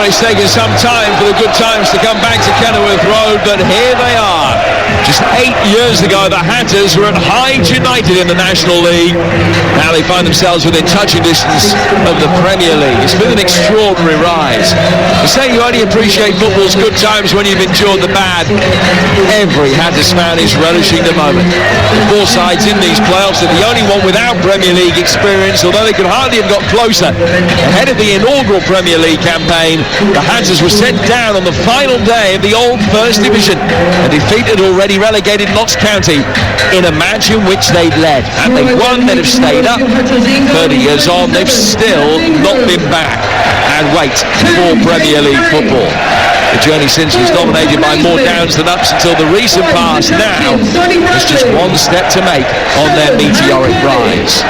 It's taken some time for the good times to come back to Kenilworth Road, but here they are. Just 8 years ago, the Hatters were at Hyde United in the National League. Now they find themselves within touching distance of the Premier League. It's been an extraordinary rise. They say you only appreciate football's good times when you've endured the bad. Every Hatters fan is relishing the moment. The 4 sides in these playoffs are the only one without Premier League experience, although they could hardly have got closer. Ahead of the inaugural Premier League campaign, the Hatters were sent down on the final day of the old First Division and defeated already relegated Notts County in a match in which they'd led. And they won, they'd have stayed up. 30 years on, they've still not been back. And wait for Premier League football. The journey since was dominated by more downs than ups until the recent past. Now, there's just one step to make on their meteoric rise.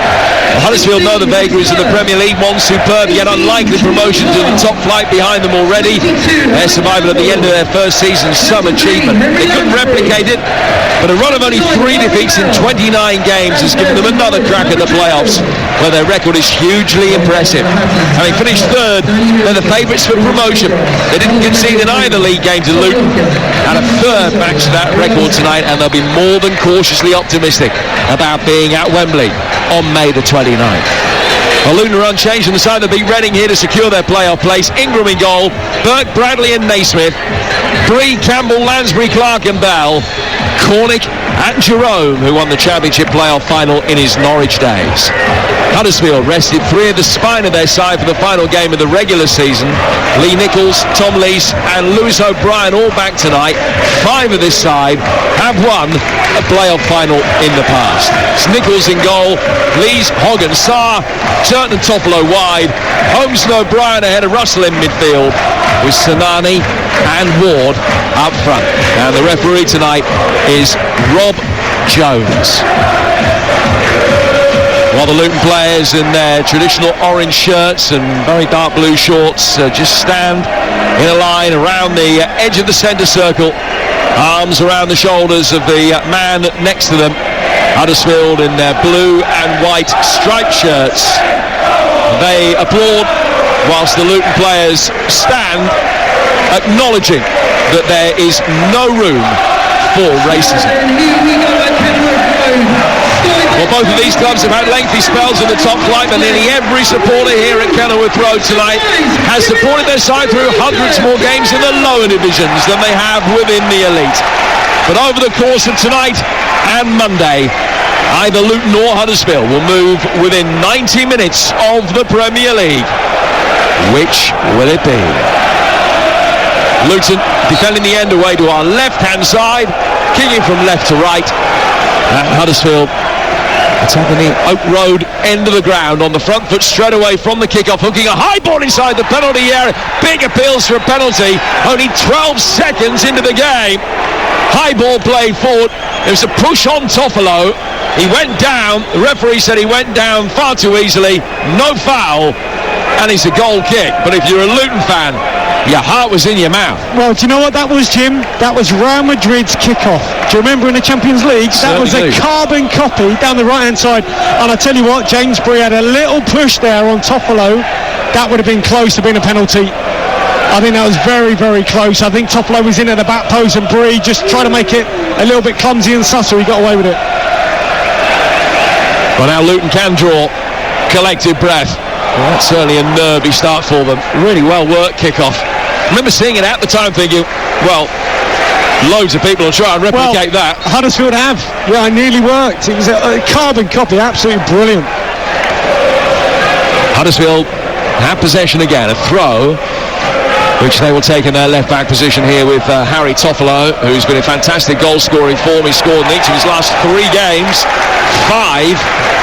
Well, Huddersfield know the vagaries of the Premier League. One superb yet unlikely promotion to the top flight behind them already. Their survival at the end of their first season, some achievement. They couldn't replicate it, but a run of only 3 defeats in 29 games has given them another crack at the playoffs, where their record is hugely impressive. Having finished third, they're the favourites for promotion. They didn't concede in either league game to Luton, and a third match to that record tonight, and they'll be more than cautiously optimistic about being at Wembley on May the 29th. Well, Luton are unchanged, and the side that beat Reading here to secure their playoff place. Ingram in goal, Burke, Bradley and Naismith, Bree, Campbell, Lansbury, Clark and Bell, Cornick and Jerome, who won the Championship playoff final in his Norwich days. Huddersfield rested 3 of the spine of their side for the final game of the regular season. Lee Nichols, Tom Lees and Lewis O'Brien all back tonight. 5 of this side have won a playoff final in the past. It's Nichols in goal, Lees, Hogg and Sarr, Turton and Toffolo wide, Holmes and O'Brien ahead of Russell in midfield, with Sanani and Ward up front. And the referee tonight is Rob Jones. While the Luton players in their traditional orange shirts and very dark blue shorts just stand in a line around the edge of the centre circle, arms around the shoulders of the man next to them. Huddersfield in their blue and white striped shirts. They applaud whilst the Luton players stand, acknowledging that there is no room for racism. Well, both of these clubs have had lengthy spells in the top flight, but nearly every supporter here at Kenilworth Road tonight has supported their side through hundreds more games in the lower divisions than they have within the elite. But over the course of tonight and Monday, either Luton or Huddersfield will move within 90 minutes of the Premier League. Which will it be? Luton defending the end away to our left-hand side, kicking from left to right. And Huddersfield attacking the Oak Road end of the ground on the front foot straight away from the kick-off, hooking a high ball inside the penalty area. Big appeals for a penalty, only 12 seconds into the game. High ball played forward. There was a push on Toffolo. He went down. The referee said he went down far too easily. No foul, and it's a goal kick. But if you're a Luton fan, your heart was in your mouth. Well, do you know what that was, Jim? That was Real Madrid's kick-off. Do you remember in the Champions League? That was a carbon copy down the right-hand side. And I tell you what, James Bree had a little push there on Toffolo. That would have been close to being a penalty. I think that was very, very close. I think Toffolo was in at the back post and Bree just tried to make it a little bit clumsy and susser. He got away with it. Well, now Luton can draw collective breath. Well, that's certainly a nervy start for them. Really well worked kick-off. I remember seeing it at the time thinking, well, loads of people will try and replicate that. Huddersfield have. Yeah, it nearly worked. It was a carbon copy, absolutely brilliant. Huddersfield have possession again, a throw, which they will take in their left-back position here with Harry Toffolo, who's been in fantastic goal-scoring form. He scored in each of his last 3 games, 5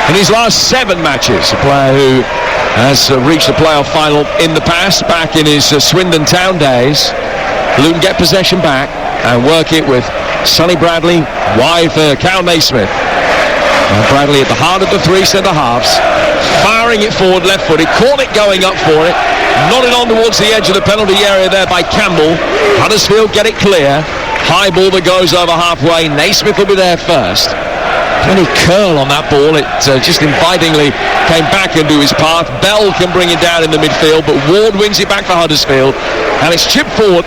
in his last 7 matches. A player who has reached the playoff final in the past, back in his Swindon Town days. Luton get possession back and work it with Sonny Bradley wide for Cal Naismith. Bradley at the heart of the 3 centre-halves, firing it forward left-footed, Cornick going up for it, nodded on towards the edge of the penalty area there by Campbell. Huddersfield get it clear, high ball that goes over halfway. Naismith will be there first. Plenty curl on that ball. It just invitingly came back into his path. Bell can bring it down in the midfield, but Ward wins it back for Huddersfield. And it's chipped forward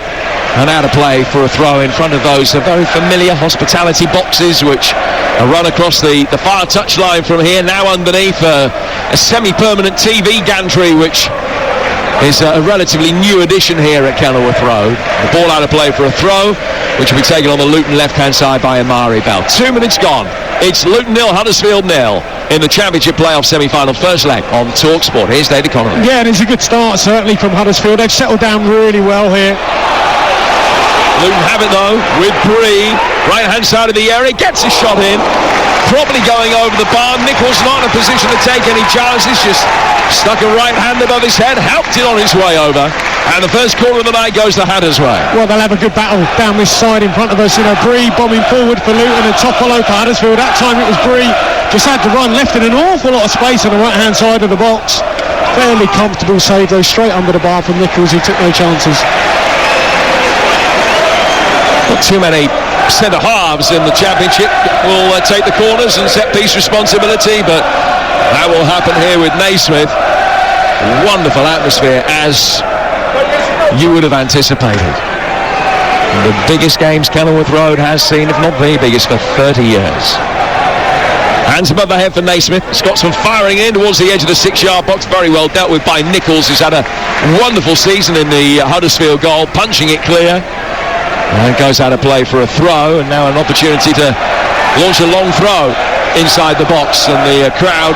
and out of play for a throw in front of those very familiar hospitality boxes which are run across the far touchline from here. Now underneath a semi-permanent TV gantry which is a relatively new addition here at Kenilworth Road. The ball out of play for a throw, which will be taken on the Luton left-hand side by Amari Bell. 2 minutes gone. It's Luton 0, Huddersfield 0 in the Championship playoff semi-final first leg on TalkSport. Here's David Connolly. Yeah, and it's a good start certainly from Huddersfield. They've settled down really well here. Luton have it though with Bree, right-hand side of the area, gets a shot in. Probably going over the bar. Nichols not in a position to take any chances, just stuck a right hand above his head, helped it on his way over, and the first corner of the night goes the Hatters' way. Well, they'll have a good battle down this side in front of us. You know, Bree bombing forward for Luton and Toffolo for Huddersfield. That time it was Bree, just had to run, left in an awful lot of space on the right hand side of the box. Fairly comfortable save though, straight under the bar from Nichols, who took no chances. Not too many centre halves in the Championship will take the corners and set piece responsibility, but that will happen here with Naismith. Wonderful atmosphere, as you would have anticipated. The biggest games Kenilworth Road has seen, if not the biggest, for 30 years. Hands above the head for Naismith. Scotsman firing in towards the edge of the 6-yard box. Very well dealt with by Nichols, who's had a wonderful season in the Huddersfield goal, punching it clear. And goes out of play for a throw, and now an opportunity to launch a long throw inside the box, and the crowd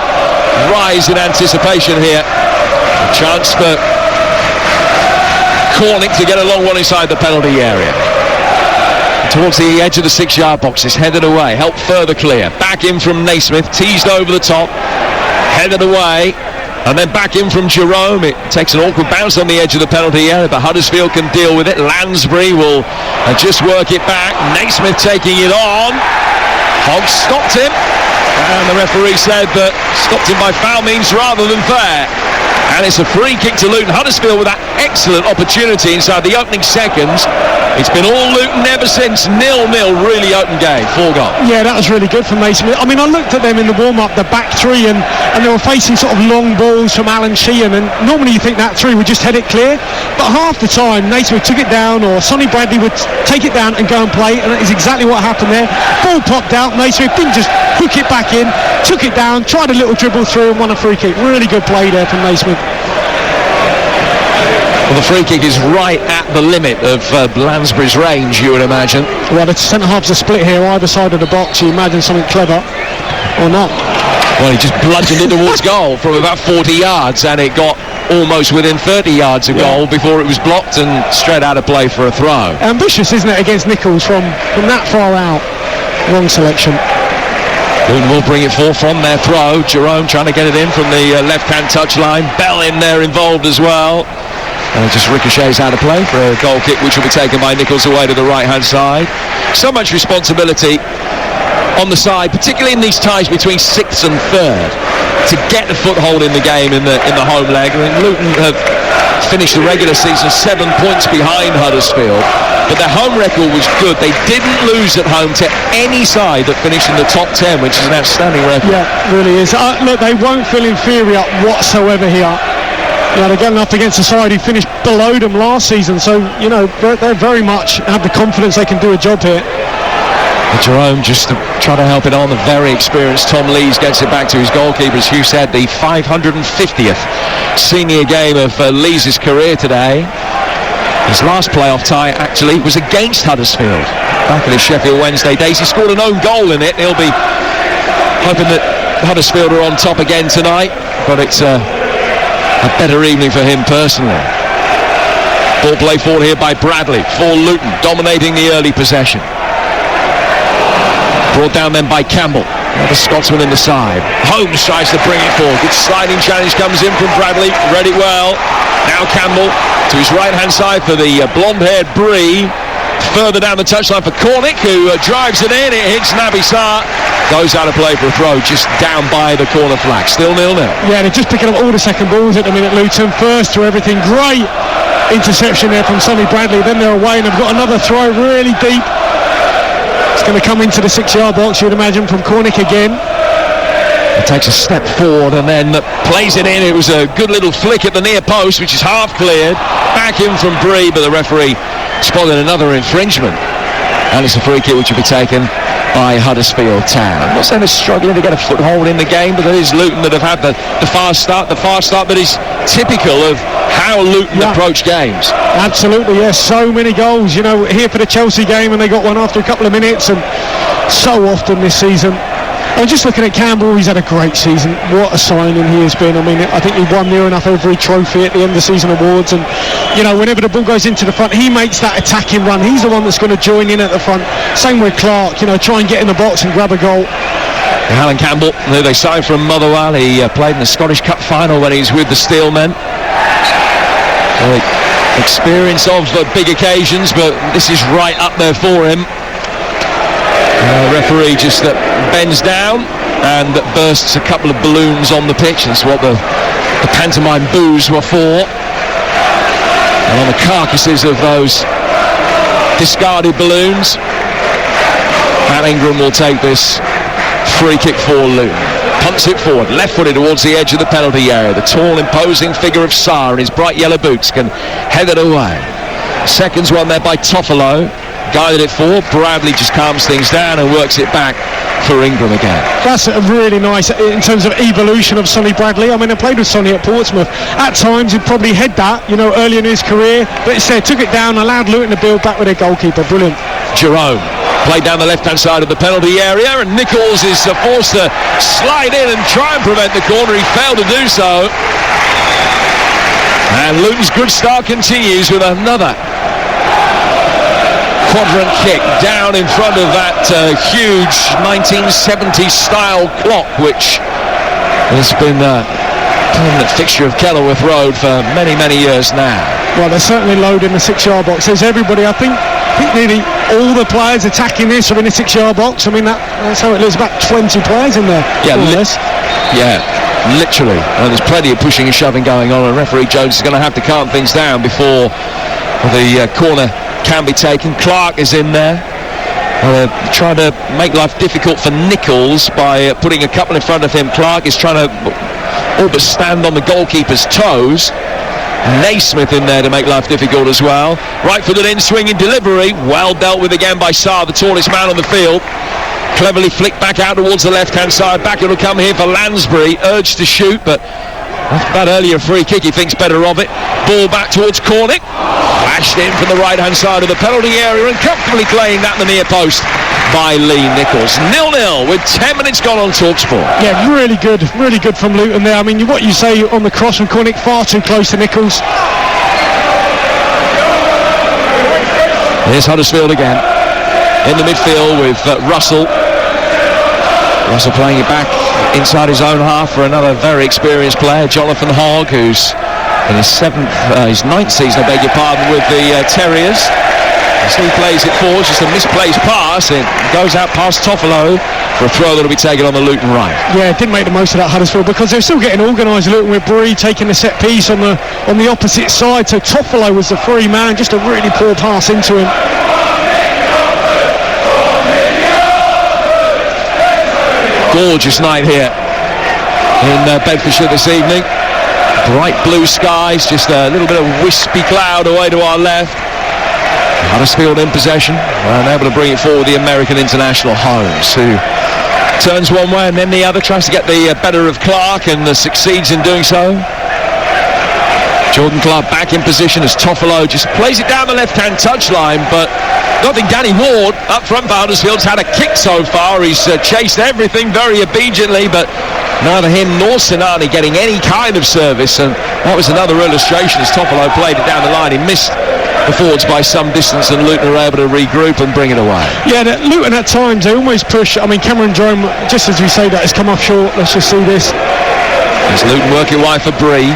rise in anticipation here. A chance for Cornick to get a long one inside the penalty area. Towards the edge of the 6-yard box, is headed away, helped further clear. Back in from Naismith, teased over the top, headed away. And then back in from Jerome. It takes an awkward bounce on the edge of the penalty area, but Huddersfield can deal with it. Lansbury will just work it back. Naismith taking it on. Hogg stopped him, and the referee said that stopped him by foul means rather than fair. And it's a free kick to Luton. Huddersfield with that excellent opportunity inside the opening seconds. It's been all Luton ever since. 0-0, really open game. 4 goals. Yeah, that was really good from Naismith. I mean, I looked at them in the warm-up, the back three, and they were facing sort of long balls from Alan Sheehan, and normally you think that three would just head it clear, but half the time Naismith took it down, or Sonny Bradley would take it down and go and play, and that is exactly what happened there. Ball popped out, Naismith didn't just hook it back in, took it down, tried a little dribble through and won a free kick. Really good play there from Naismith. Well, the free kick is right at the limit of Lansbury's range, you would imagine. Well, the centre-halves are split here, either side of the box. You imagine something clever or not. Well, he just bludgeoned it towards goal from about 40 yards, and it got almost within 30 yards of goal before it was blocked and straight out of play for a throw. Ambitious, isn't it, against Nichols from that far out. Wrong selection. Luton will bring it forth from their throw. Jerome trying to get it in from the left-hand touchline. Bell in there involved as well. And it just ricochets out of play for a goal kick, which will be taken by Nichols away to the right-hand side. So much responsibility on the side, particularly in these ties between 6th and 3rd, to get the foothold in the game in the home leg. I mean, Luton have finished the regular season 7 points behind Huddersfield, but their home record was good. They didn't lose at home to any side that finished in the top 10, which is an outstanding record. Yeah, really is. Look, they won't feel inferior whatsoever here. You know, they're going up against a side who finished below them last season, so, you know, they very much have the confidence they can do a job here. Jerome just to try to help it on. The very experienced Tom Lees gets it back to his goalkeeper. As Hugh said, the 550th senior game of Lees' career today. His last playoff tie actually was against Huddersfield back in the Sheffield Wednesday days. He scored an own goal in it. He'll be hoping that Huddersfield are on top again tonight, but it's a better evening for him personally. Ball play forward here by Bradley for Luton, dominating the early possession. Brought down then by Campbell. The Scotsman in the side. Holmes tries to bring it forward. Good sliding challenge comes in from Bradley. Read it well. Now Campbell to his right-hand side for the blonde-haired Bree. Further down the touchline for Cornick, who drives it in. It hits Naby Sarr. Goes out of play for a throw, just down by the corner flag. Still 0-0. Yeah, they're just picking up all the second balls at the minute, Luton. First to everything. Great interception there from Sonny Bradley. Then they're away and they've got another throw really deep. It's going to come into the 6-yard box, you'd imagine, from Cornick again. takes a step forward and then plays it in. It was a good little flick at the near post, which is half cleared. Back in from Bree, but the referee spotted another infringement. And it's a free kick which will be taken by Huddersfield Town. I'm not saying they're struggling to get a foothold in the game, but it is Luton that have had the fast start that is typical of how Luton approach games. Absolutely, yes. So many goals, here for the Chelsea game, and they got one after a couple of minutes, and so often this season. I'm just looking at Campbell. He's had a great season. What a signing he has been. I mean, I think he won near enough every trophy at the end of the season awards, and whenever the ball goes into the front, he makes that attacking run. He's the one that's going to join in at the front. Same with Clark, try and get in the box and grab a goal. Alan Campbell, who they signed from Motherwell, he played in the Scottish Cup final when he's with the Steelmen. Experience of big occasions, but this is right up there for him. Referee just bends down and bursts a couple of balloons on the pitch. That's what the pantomime boos were for. And on the carcasses of those discarded balloons, Matt Ingram will take this free kick for Luton. Punts it forward, left-footed towards the edge of the penalty area. The tall, imposing figure of Sarr in his bright yellow boots can head it away. Seconds one there by Toffolo. Guided it forward. Bradley just calms things down and works it back for Ingram again. That's a really nice, in terms of evolution of Sonny Bradley. I mean, I played with Sonny at Portsmouth. At times he'd probably head that, early in his career, but instead took it down, allowed Luton to build back with their goalkeeper. Brilliant. Jerome played down the left-hand side of the penalty area, and Nichols is forced to slide in and try and prevent the corner. He failed to do so. And Luton's good start continues with another quadrant kick down in front of that huge 1970s style clock, which has been a permanent fixture of Kenilworth Road for many, many years now. Well, they're certainly loading the 6-yard box. There's everybody. I think nearly all the players attacking this are in the 6-yard box. I mean, that's how it is. About 20 players in there. Yeah, literally. And there's plenty of pushing and shoving going on, and referee Jones is going to have to calm things down before the corner can be taken. Clark is in there, trying to make life difficult for Nichols by putting a couple in front of him. Clark is trying to all but stand on the goalkeeper's toes. Naismith in there to make life difficult as well. Right-footed in, swinging delivery, well dealt with again by Sarr, the tallest man on the field. Cleverly flicked back out towards the left-hand side. Back it'll come here for Lansbury, urged to shoot, but after that earlier free kick, he thinks better of it. Ball back towards Cornick. Flashed in from the right-hand side of the penalty area and comfortably playing that in the near post by Lee Nichols. 0-0 with 10 minutes gone on TalkSport. Yeah, really good from Luton there. I mean, what you say on the cross from Cornick, far too close to Nichols. Here's Huddersfield again. In the midfield with Russell. Russell playing it back inside his own half for another very experienced player, Jonathan Hogg, who's in his ninth season, I beg your pardon, with the Terriers. So he plays it forward, just a misplaced pass. It goes out past Toffolo for a throw that'll be taken on the Luton right. Yeah, didn't make the most of that Huddersfield because they're still getting organised. Luton with Bree taking the set piece on the opposite side. So Toffolo was the free man, just a really poor pass into him. Gorgeous night here in Bedfordshire this evening. Bright blue skies, just a little bit of wispy cloud away to our left. Huddersfield in possession and able to bring it forward, the American international Holmes, who turns one way and then the other, tries to get the better of Clark and succeeds in doing so. Jordan Clark back in position as Toffolo just plays it down the left-hand touchline, but I think Danny Ward up front for Huddersfield's had a kick so far. He's chased everything very obediently, but neither him nor Sinani getting any kind of service, and that was another illustration as Toffolo played it down the line. He missed the forwards by some distance, and Luton are able to regroup and bring it away. Yeah, Luton at times, they almost push. I mean, Cameron Jerome, just as we say that, has come off short. Let's just see this. There's Luton working wide for Bree.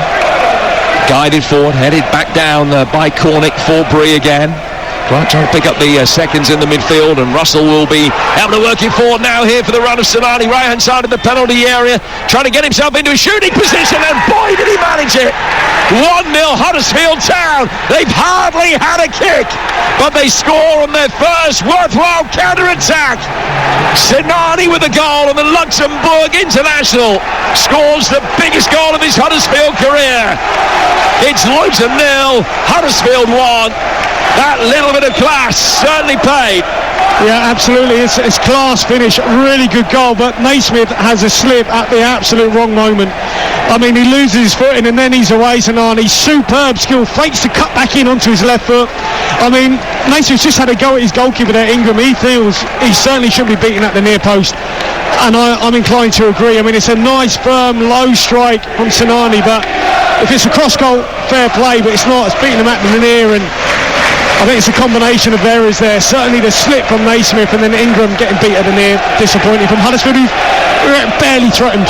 Guided forward, headed back down by Cornick for Bree again. Clark trying to pick up the seconds in the midfield, and Russell will be able to work it forward now here for the run of Sinani, right hand side of the penalty area, trying to get himself into a shooting position, and boy did he manage it. 1-0 Huddersfield Town. They've hardly had a kick, but they score on their first worthwhile counter-attack. Sinani with a goal, and the Luxembourg international scores the biggest goal of his Huddersfield career. It's Luton 0, Huddersfield 1. That little bit of class certainly paid. Yeah, absolutely. It's class finish. Really good goal, but Naismith has a slip at the absolute wrong moment. I mean, he loses his footing and then he's away. Sinani, superb skill, fakes to cut back in onto his left foot. I mean, Naismith's just had a go at his goalkeeper there, Ingram. He feels he certainly shouldn't be beaten at the near post. And I'm inclined to agree. I mean, it's a nice, firm, low strike from Sinani, but if it's a cross goal, fair play, but it's not. It's beating him at the near, and I think it's a combination of errors there. Certainly the slip from Naismith, and then Ingram getting beat at the near. Disappointing from Huddersfield, who barely threatened.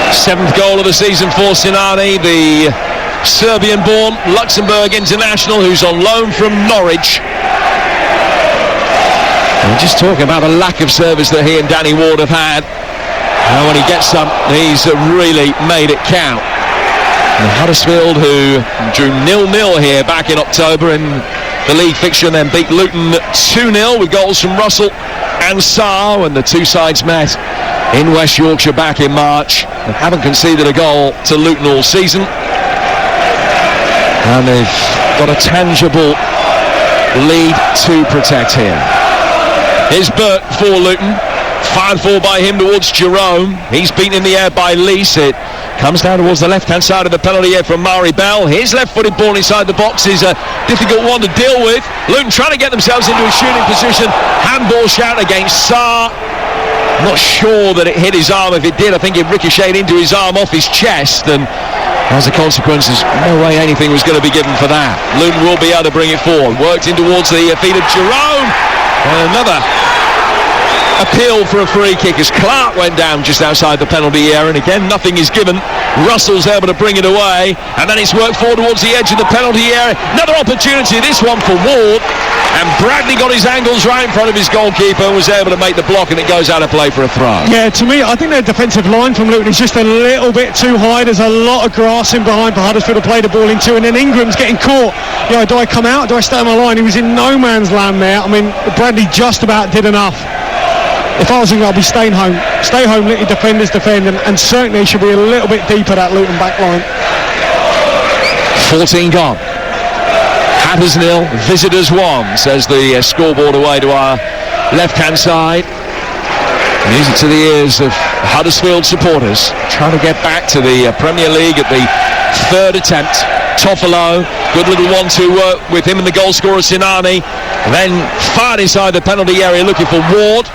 7th goal of the season for Sinani, the Serbian-born Luxembourg international who's on loan from Norwich. And just talking about the lack of service that he and Danny Ward have had. And when he gets some, he's really made it count. And Huddersfield, who drew 0-0 here back in October in the league fixture, and then beat Luton 2-0 with goals from Russell and Sarr when the two sides met in West Yorkshire back in March, and haven't conceded a goal to Luton all season. And they've got a tangible lead to protect here. Here's Burke for Luton. Fired forward by him towards Jerome. He's beaten in the air by Lees. It comes down towards the left-hand side of the penalty area from Mari Bell. His left-footed ball inside the box is a difficult one to deal with. Luton trying to get themselves into a shooting position. Handball shout against Sarr. Not sure that it hit his arm. If it did, I think it ricocheted into his arm off his chest, and as a consequence, there's no way anything was going to be given for that. Luton will be able to bring it forward. Worked in towards the feet of Jerome. And another appeal for a free kick as Clark went down just outside the penalty area, and again nothing is given. Russell's able to bring it away, and then it's worked forward towards the edge of the penalty area. Another opportunity, this one for Ward, and Bradley got his angles right in front of his goalkeeper and was able to make the block, and it goes out of play for a throw. Yeah, to me, I think their defensive line from Luton is just a little bit too high. There's a lot of grass in behind for Huddersfield to play the ball into, and then Ingram's getting caught. You know, do I come out? Do I stay on my line? He was in no man's land there. I mean, Bradley just about did enough. If I was England, I'd be staying home. Stay home, let your defenders defend, and certainly should be a little bit deeper, that Luton back line. 14 gone. Hatters 0, visitors 1, says the scoreboard away to our left-hand side. Music to the ears of Huddersfield supporters, trying to get back to the Premier League at the 3rd attempt. Toffolo, good little 1-2 work with him and the goal scorer Sinani. Then fired inside the penalty area looking for Ward,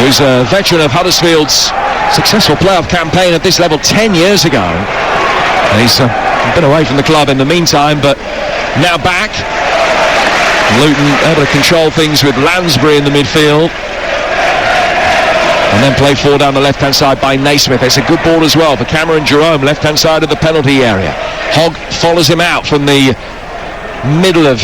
who's a veteran of Huddersfield's successful playoff campaign at this level 10 years ago. And he's been away from the club in the meantime, but now back. Luton able to control things with Lansbury in the midfield. And then played forward down the left-hand side by Naismith. It's a good ball as well for Cameron Jerome, left-hand side of the penalty area. Hogg follows him out from the middle of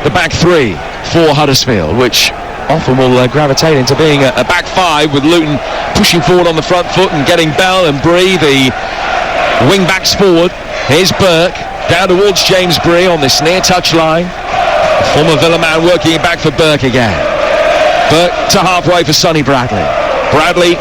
the back three for Huddersfield, which often will gravitate into being a back five, with Luton pushing forward on the front foot and getting Bell and Bree, the wing-backs, forward. Here's Burke down towards James Bree on this near touchline. Former Villa man working it back for Burke again. Burke to halfway for Sonny Bradley. Bradley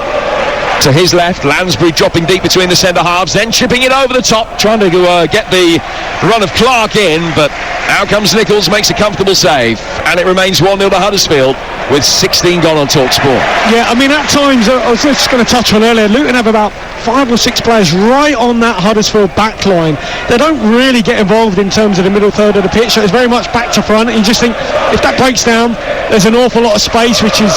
to his left, Lansbury dropping deep between the centre halves, then chipping it over the top, trying to get the run of Clark in, but out comes Nichols, makes a comfortable save, and it remains 1-0 to Huddersfield with 16 gone on TalkSport. Yeah, I mean, at times, I was just going to touch on earlier, Luton have about 5 or 6 players right on that Huddersfield back line. They don't really get involved in terms of the middle third of the pitch, so it's very much back to front, and you just think, if that breaks down, there's an awful lot of space which is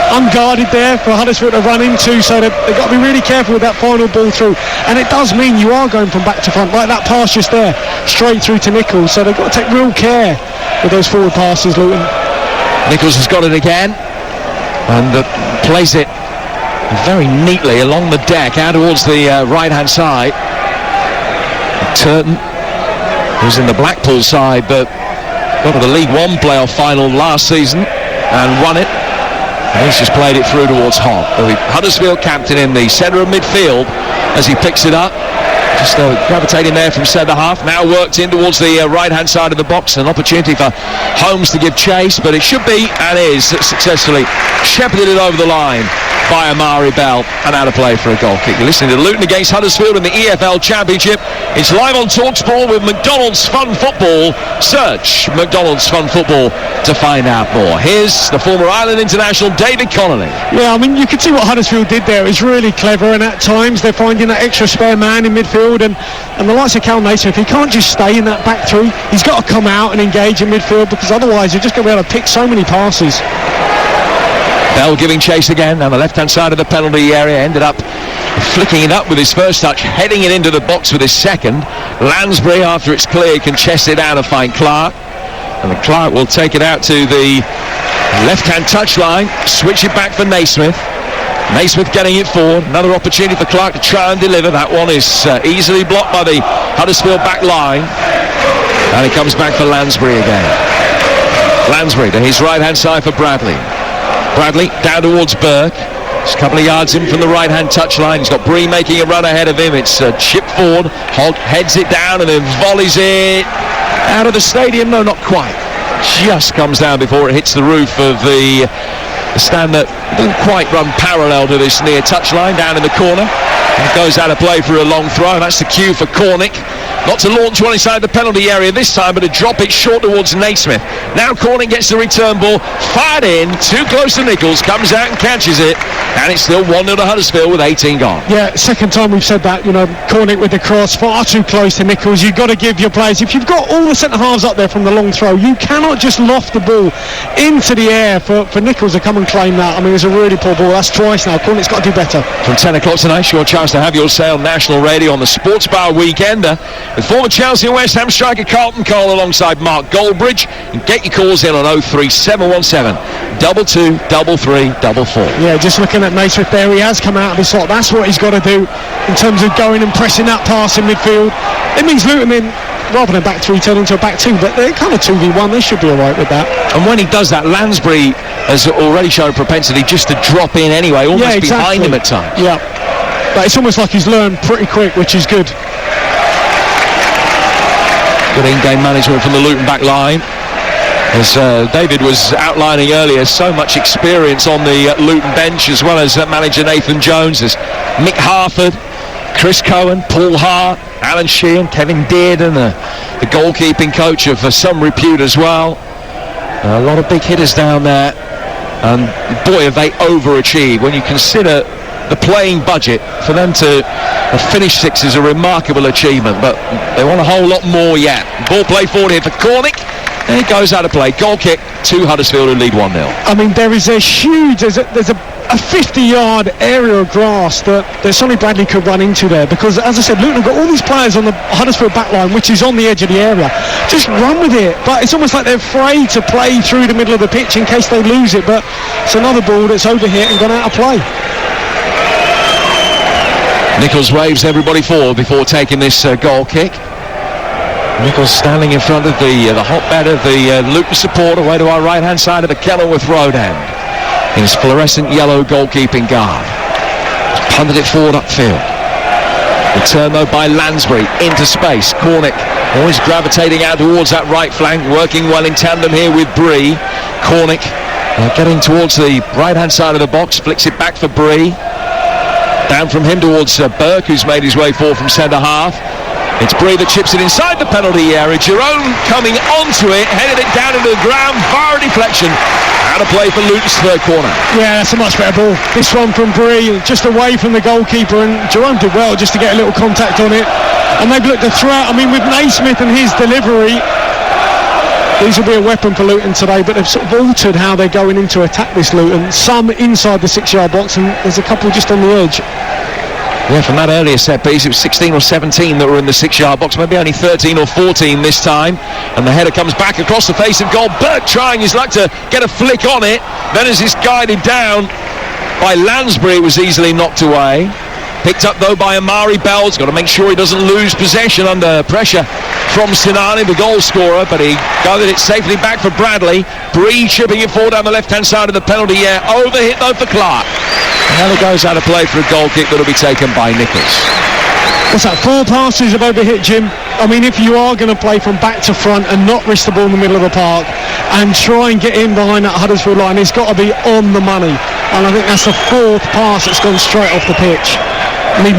unguarded there for Huddersfield to run into, so they've got to be really careful with that final ball through, and it does mean you are going from back to front, like that pass just there, straight through to Nichols, so they've got to take real care with those forward passes, Luton. Nichols has got it again, and plays it very neatly along the deck, out towards the right-hand side. Turton, who's in the Blackpool side, but got to the League One playoff final last season and won it. And he's just played it through towards Hogg. The Huddersfield captain in the centre of midfield as he picks it up. Just gravitating there from centre half. Now worked in towards the right-hand side of the box. An opportunity for Holmes to give chase, but it should be and is successfully shepherded it over the line by Amari Bell, and out of play for a goal kick. You're listening to Luton against Huddersfield in the EFL Championship. It's live on TalkSport with McDonald's Fun Football. Search McDonald's Fun Football to find out more. Here's the former Ireland international David Connolly. Yeah, I mean, you could see what Huddersfield did there. It was really clever, and at times they're finding that extra spare man in midfield, and the likes of Cal Naismith, he can't just stay in that back three. He's got to come out and engage in midfield, because otherwise you're just going to be able to pick so many passes. Bell giving chase again down the left-hand side of the penalty area. Ended up flicking it up with his first touch, heading it into the box with his second. Lansbury, after it's clear, can chest it down and find Clark. And then Clark will take it out to the left-hand touchline, switch it back for Naismith. Naismith getting it forward. Another opportunity for Clark to try and deliver. That one is easily blocked by the Huddersfield back line. And it comes back for Lansbury again. Lansbury to his right-hand side for Bradley. Bradley down towards Burke. Just a couple of yards in from the right-hand touchline. He's got Bree making a run ahead of him. It's chipped forward. Hogg heads it down and then volleys it out of the stadium. No, not quite. Just comes down before it hits the roof of the stand that doesn't quite run parallel to this near touchline down in the corner. It goes out of play for a long throw. That's the cue for Cornick. Not to launch one inside the penalty area this time, but to drop it short towards Naismith. Now Cornick gets the return ball, fired in, too close to Nichols, comes out and catches it, and it's still 1-0 to Huddersfield with 18 gone. Yeah, second time we've said that, Cornick with the cross, far too close to Nichols. You've got to give your players, if you've got all the centre-halves up there from the long throw, you cannot just loft the ball into the air for Nichols to come and claim that. I mean, it was a really poor ball. That's twice now. Cornick's got to do better. From 10 o'clock tonight, your chance to have your say on National Radio on the Sports Bar Weekender with former Chelsea and West Ham striker Carlton Cole alongside Mark Goldbridge. And get your calls in on 03717 22 33 44. Yeah, just looking at Naismith there, he has come out of his slot. That's what he's got to do in terms of going and pressing that pass in midfield. It means Luton in rather than back three turn into a back two, but they're kind of 2v1. They should be alright with that. And when he does that, Lansbury has already shown a propensity just to drop in anyway, almost behind him at times. Yeah, but it's almost like he's learned pretty quick, which is good. Good in-game management from the Luton back line. As David was outlining earlier, so much experience on the Luton bench, as well as manager Nathan Jones. There's Mick Harford, Chris Cohen, Paul Hart, Alan Sheehan, Kevin Dearden, the goalkeeping coach of some repute as well. A lot of big hitters down there, and boy have they overachieved. When you consider the playing budget, for them to finish sixth is a remarkable achievement, but they want a whole lot more yet. Ball play forward here for Cornick. There it goes out of play. Goal kick to Huddersfield, who lead 1-0. I mean, there is a huge, there's a 50-yard area of grass that Sonny Bradley could run into there, because, as I said, Luton have got all these players on the Huddersfield back line, which is on the edge of the area. Just run with it, but it's almost like they're afraid to play through the middle of the pitch in case they lose it, but it's another ball that's over here and gone out of play. Nichols waves everybody forward before taking this goal kick. Nichols standing in front of the hotbed of the Luton supporter, away to our right-hand side of the Kenilworth Road end, in his fluorescent yellow goalkeeping garb. Punted it forward upfield. Return though by Lansbury into space. Cornick always gravitating out towards that right flank, working well in tandem here with Bree. Cornick getting towards the right-hand side of the box, flicks it back for Bree. Down from him towards Burke, who's made his way forward from centre half. It's Bree that chips it inside the penalty area. Jerome coming onto it, headed it down into the ground via a deflection. Out of play for Luton's third corner. Yeah, that's a much better ball. This one from Bree, just away from the goalkeeper, and Jerome did well just to get a little contact on it. And they've looked to throw out, I mean, with Naismith and his delivery, these will be a weapon for Luton today, but they've sort of altered how they're going in to attack this Luton. Some inside the 6-yard box, and there's a couple just on the edge. Yeah, from that earlier set piece, it was 16 or 17 that were in the 6-yard box, maybe only 13 or 14 this time. And the header comes back across the face of goal. Burke trying his luck to get a flick on it. Then as it's guided down by Lansbury, it was easily knocked away. Picked up though by Amari Bell. Got to make sure he doesn't lose possession under pressure from Sinani, the goal scorer, but he gathered it safely back for Bradley. Bree chipping it forward down the left-hand side of the penalty area. Overhit though for Clark. Now it goes out of play for a goal kick that'll be taken by Nichols. What's that, 4 passes have overhit, Jim? I mean, if you are going to play from back to front and not risk the ball in the middle of the park and try and get in behind that Huddersfield line, it's got to be on the money. And I think that's the 4th pass that's gone straight off the pitch. Need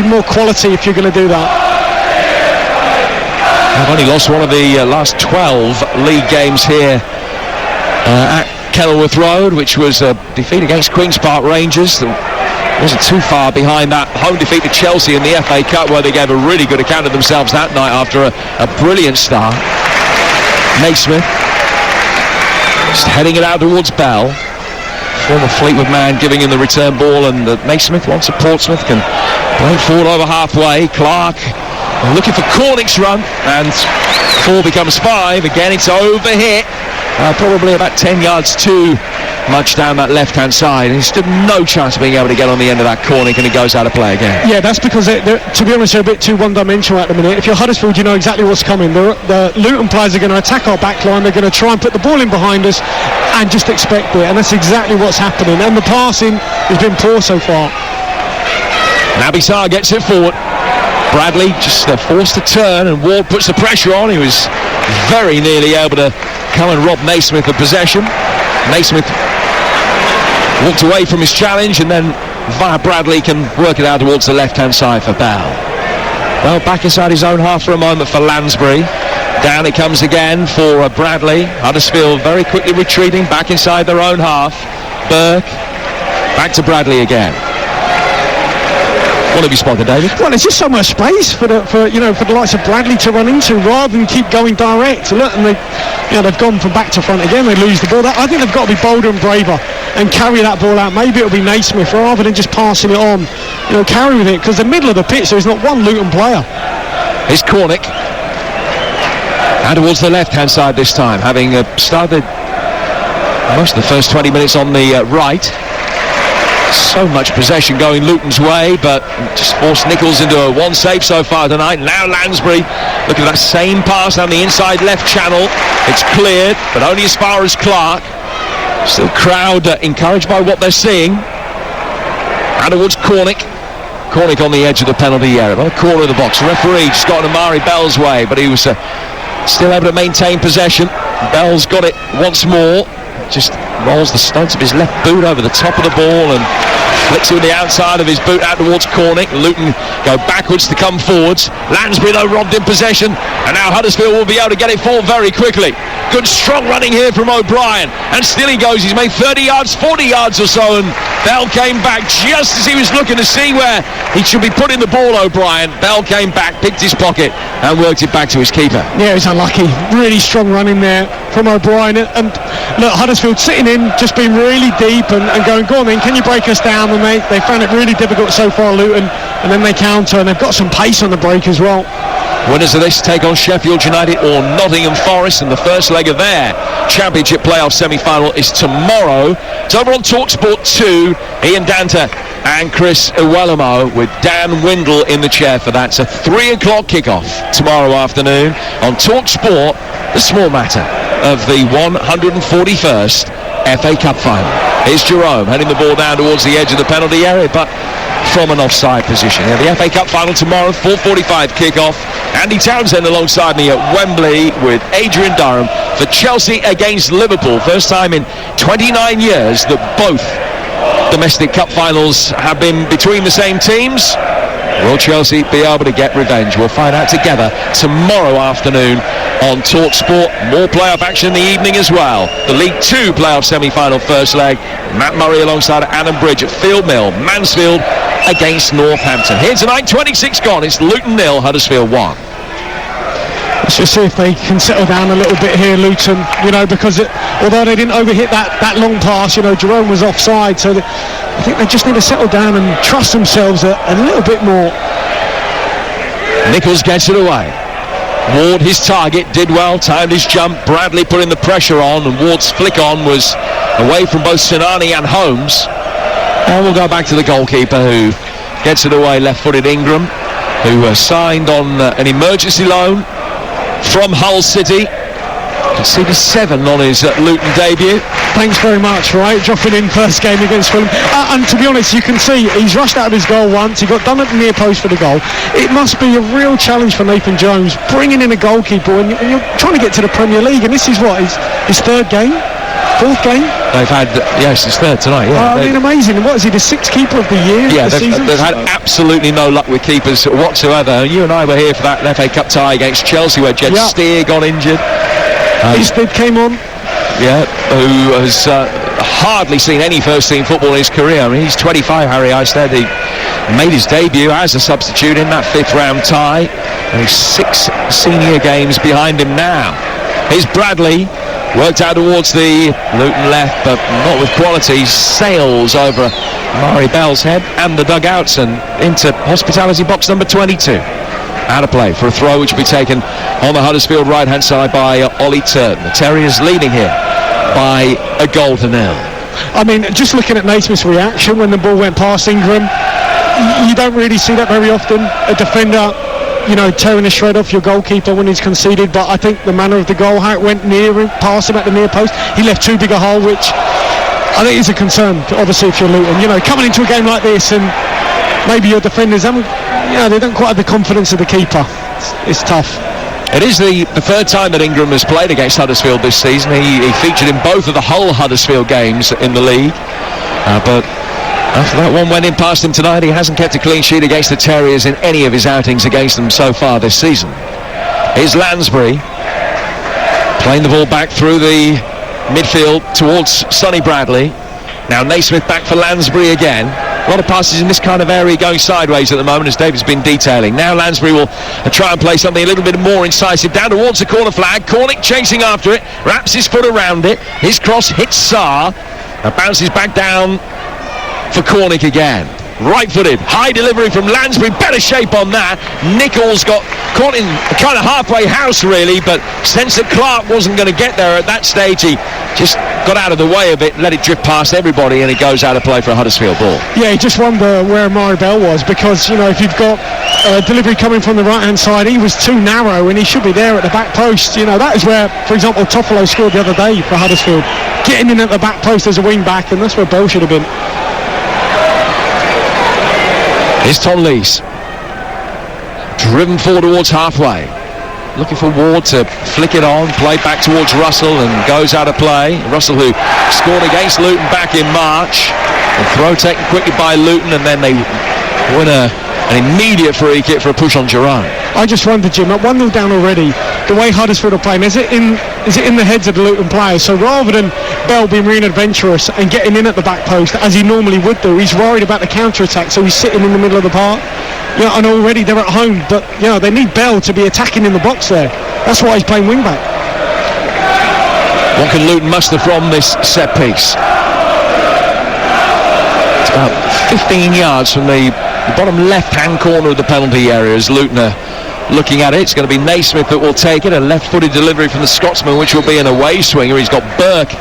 more quality if you're going to do that. They've only lost one of the last 12 league games here at Kenilworth Road, which was a defeat against Queen's Park Rangers. Wasn't too far behind that home defeat to Chelsea in the FA Cup, where they gave a really good account of themselves that night after a brilliant start. Naismith just heading it out towards Bell. Former Fleetwood man giving him the return ball, and Naismith, once at Portsmouth, can play forward over halfway. Clark looking for Cornick's run, and 4 becomes 5. Again, it's overhit. Probably about 10 yards too much down that left-hand side. He stood no chance of being able to get on the end of that Cornick, and it goes out of play again. Yeah, that's because, to be honest, they're a bit too one-dimensional at the minute. If you're Huddersfield, you know exactly what's coming. The Luton players are going to attack our back line. They're going to try and put the ball in behind us and just expect it, and that's exactly what's happening. And the passing has been poor so far. Naby Sarr gets it forward. Bradley just forced to turn, and Ward puts the pressure on. He was very nearly able to come and rob Naismith of possession. Naismith walked away from his challenge, and then via Bradley can work it out towards the left-hand side for Bell. Well, back inside his own half for a moment for Lansbury. Down it comes again for Bradley. Huddersfield very quickly retreating back inside their own half. Burke back to Bradley again. What have you spotted, David? Well, there's just so much space for the likes of Bradley to run into rather than keep going direct. Look, and they've gone from back to front again. They lose the ball. I think they've got to be bolder and braver and carry that ball out. Maybe it'll be Naismith rather than just passing it on. Carry with it, because the middle of the pitch there's not one Luton player. Here's Cornick. And towards the left-hand side this time, having started most of the first 20 minutes on the right. So much possession going Luton's way, but just forced Nichols into a 1 save so far tonight. Now Lansbury looking at that same pass down the inside left channel. It's cleared, but only as far as Clark. Still crowd encouraged by what they're seeing. And towards Cornick. Cornick on the edge of the penalty area, on the corner of the box. The referee just got Amari Bell's way, but he was still able to maintain possession. Bell's got it once more. Just rolls the studs of his left boot over the top of the ball and flicks it with the outside of his boot out towards Cornick. Luton go backwards to come forwards. Lansbury though robbed in possession, and now Huddersfield will be able to get it forward very quickly. Good strong running here from O'Brien, and still he goes. He's made 30 yards, 40 yards or so, and Bell came back just as he was looking to see where he should be putting the ball. O'Brien, Bell came back, picked his pocket and worked it back to his keeper. Yeah, it was unlucky. Really strong running there from O'Brien, and look, Huddersfield sitting in, just being really deep and going, go on then, can you break us down? And they found it really difficult so far, Luton, and then they counter, and they've got some pace on the break as well. Winners of this take on Sheffield United or Nottingham Forest, and the first leg of their Championship playoff semi-final is tomorrow. It's over on TalkSport 2. Ian Danta and Chris Iwelumo with Dan Windle in the chair for that. It's a 3 o'clock kickoff tomorrow afternoon on TalkSport, the small matter of the 141st FA Cup final. Here's Jerome heading the ball down towards the edge of the penalty area, but from an offside position. Yeah, the FA Cup final tomorrow, 4:45 kickoff. Andy Townsend alongside me at Wembley with Adrian Durham for Chelsea against Liverpool. First time in 29 years that both domestic cup finals have been between the same teams. Will Chelsea be able to get revenge? We'll find out together tomorrow afternoon on TalkSport. More playoff action in the evening as well. The League 2 playoff semi-final first leg. Matt Murray alongside Adam Bridge at Field Mill. Mansfield against Northampton. Here tonight, 26 gone. It's Luton 0, Huddersfield 1. Let's just see if they can settle down a little bit here, Luton, because although they didn't overhit that long pass, Jerome was offside, so I think they just need to settle down and trust themselves a little bit more. Nichols gets it away. Ward, his target, did well, timed his jump. Bradley putting the pressure on, and Ward's flick on was away from both Sinani and Holmes. And we'll go back to the goalkeeper, who gets it away, left-footed Ingram, who signed on an emergency loan from Hull City. Conceded 7 on his Luton debut. Thanks very much, right? Dropping in first game against Fulham. And to be honest, you can see he's rushed out of his goal once. He got done at the near post for the goal. It must be a real challenge for Nathan Jones, bringing in a goalkeeper when you're trying to get to the Premier League. And this is what, his third game? Fourth game? They've had, yes, it's third tonight, yeah. I mean, amazing. What is he, the 6th keeper of the year? Yeah, season? They've had absolutely no luck with keepers whatsoever. You and I were here for that FA Cup tie against Chelsea where Jed Steer got injured. Eastwood came on. Yeah, who has hardly seen any first-team football in his career. I mean, he's 25, Harry Eisted. He made his debut as a substitute in that 5th-round tie. And he's 6 senior games behind him now. Here's Bradley. Worked out towards the Luton left, but not with quality. Sails over Mari Bell's head and the dugouts and into hospitality box number 22. Out of play for a throw which will be taken on the Huddersfield right-hand side by Ollie Turton. The Terriers leading here by a goal to nil. I mean, just looking at Naismith's reaction when the ball went past Ingram, you don't really see that very often. A defender, tearing a shred off your goalkeeper when he's conceded, but I think the manner of the goal, how it went near him, past him at the near post, he left too big a hole, which I think is a concern, obviously, if you're Luton. Coming into a game like this and maybe your defenders haven't, they don't quite have the confidence of the keeper. It's tough. It is the 3rd time that Ingram has played against Huddersfield this season. He featured in both of the Hull Huddersfield games in the league, but after that one went in past him tonight, he hasn't kept a clean sheet against the Terriers in any of his outings against them so far this season. Here's Lansbury playing the ball back through the midfield towards Sonny Bradley. Now Naismith back for Lansbury again. A lot of passes in this kind of area going sideways at the moment, as David's been detailing. Now Lansbury will try and play something a little bit more incisive down towards the corner flag. Cornick chasing after it, wraps his foot around it. His cross hits Sarr and bounces back down for Cornick again. Right-footed, high delivery from Lansbury, better shape on that. Nichols got caught in a kind of halfway house really, but sensed that Clark wasn't going to get there at that stage. He just got out of the way of it, let it drift past everybody, and it goes out of play for a Huddersfield ball. Yeah, you just wonder where Mari Bell was, because if you've got a delivery coming from the right-hand side, he was too narrow and he should be there at the back post. That is where, for example, Toffolo scored the other day for Huddersfield, getting in at the back post as a wing back, and that's where Bell should have been. Here's Tom Lees, driven forward towards halfway, looking for Ward to flick it on, play back towards Russell, and goes out of play. Russell, who scored against Luton back in March. The throw taken quickly by Luton, and then they win an immediate free kick for a push on Gerrard. I just wonder, Jim, at 1-0 down already, the way Huddersfield are playing, is it in the heads of the Luton players? So rather than Bell being really adventurous and getting in at the back post as he normally would do, he's worried about the counter-attack, so he's sitting in the middle of the park. And already they're at home, but they need Bell to be attacking in the box there. That's why he's playing wing-back. What can Luton muster from this set piece? It's about 15 yards from the bottom left-hand corner of the penalty area as Luton are looking at it. It's going to be Naismith that will take it. A left-footed delivery from the Scotsman, which will be an away swinger. He's got Burke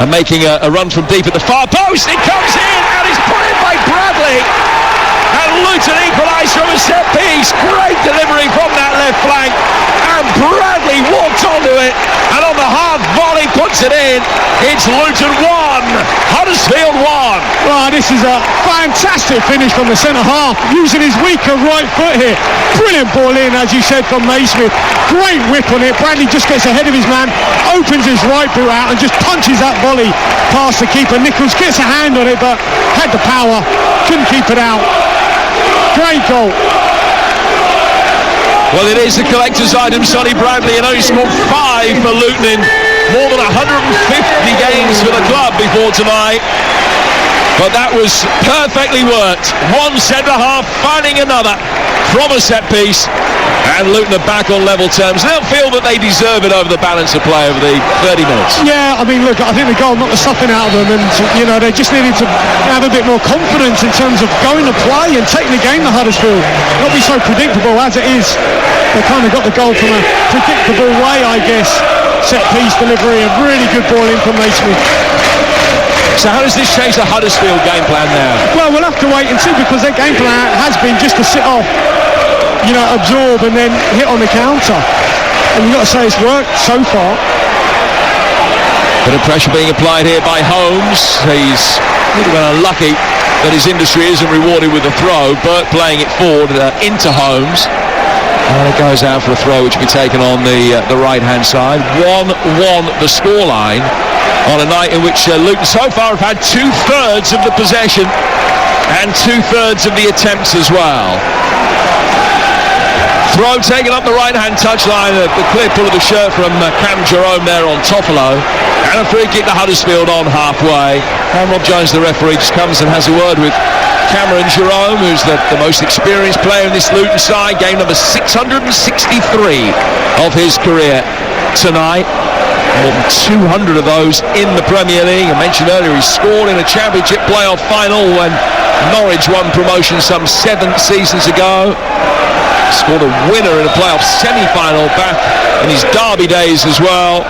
and making a run from deep at the far post. It comes in and is put in by Bradley. And Luton equalise from a set piece. Great delivery from that left flank. And Bradley walks onto it. And on the half volley puts it in. It's Luton 1, Huddersfield 1. Well, this is a fantastic finish from the centre half, using his weaker right foot here. Brilliant ball in, as you said, from Naismith. Great whip on it. Bradley just gets ahead of his man, opens his right boot out and just punches that volley past the keeper. Nichols gets a hand on it, but had the power, couldn't keep it out. Great goal. Well, it is the collector's item, Sonny Bradley, and only scored 5 for Luton in more than 150 games for the club before tonight. But that was perfectly worked. One centre-half finding another from a set piece, and Luton are back on level terms. They'll feel that they deserve it over the balance of play over the 30 minutes. Yeah, I mean, look, I think the goal knocked the stuffing out of them, and they just needed to have a bit more confidence in terms of going to play and taking the game to Huddersfield. Not be so predictable as it is. They kind of got the goal from a predictable way, I guess. Set piece delivery, a really good ball in from Naismith. So how does this change the Huddersfield game plan now? Well, we'll have to wait and see, because their game plan has been just to sit off, absorb and then hit on the counter. And you've got to say it's worked so far. Bit of pressure being applied here by Holmes. He's a little bit unlucky that his industry isn't rewarded with a throw. Burt playing it forward into Holmes. And it goes out for a throw, which will be taken on the right-hand side. 1-1 the scoreline on a night in which Luton so far have had 2/3 of the possession and 2/3 of the attempts as well. Throw taken up the right-hand touchline, the clear pull of the shirt from Cam Jerome there on Toffolo. And a free kick to Huddersfield on halfway. And Rob Jones, the referee, just comes and has a word with Cameron Jerome, who's the most experienced player in this Luton side. Game number 663 of his career tonight. More than 200 of those in the Premier League. I mentioned earlier he scored in a Championship playoff final when Norwich won promotion some 7 seasons ago. Scored a winner in a playoff semi-final back in his Derby days as well.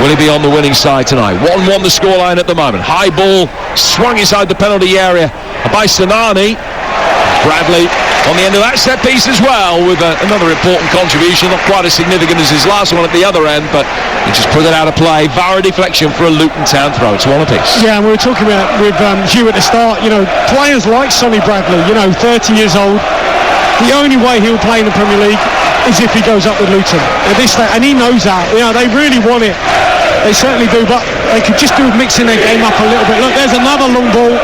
Will he be on the winning side tonight? 1-1 the scoreline at the moment. High ball swung inside the penalty area by Sanani. Bradley on the end of that set piece as well with another important contribution. Not quite as significant as his last one at the other end, but he just put it out of play. VAR deflection for a Luton Town throw. It's one apiece. Yeah, and we were talking about with Hugh at the start, you know, players like Sonny Bradley, 30 years old. The only way he'll play in the Premier League is if he goes up with Luton. And he knows that. They really want it. They certainly do, but they could just do with mixing their game up a little bit. Look, there's another long ball.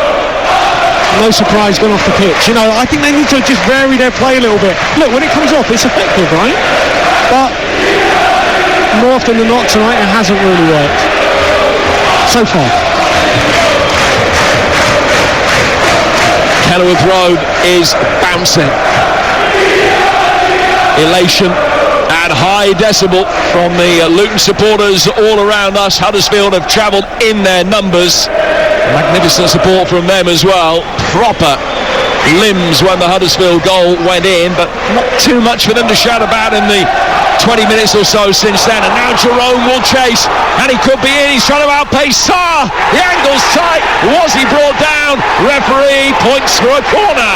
No surprise, gone off the pitch. I think they need to just vary their play a little bit. Look, when it comes off, it's effective, right? But more often than not tonight, it hasn't really worked. So far. Kenilworth Road is bouncing. Elation and high decibel from the Luton supporters all around us. Huddersfield have travelled in their numbers. Magnificent support from them as well. Proper limbs when the Huddersfield goal went in, but not too much for them to shout about in the 20 minutes or so since then. And now Jerome will chase, and he could be in. He's trying to outpace Sarr. The angle's tight. Was he brought down? Referee points for a corner.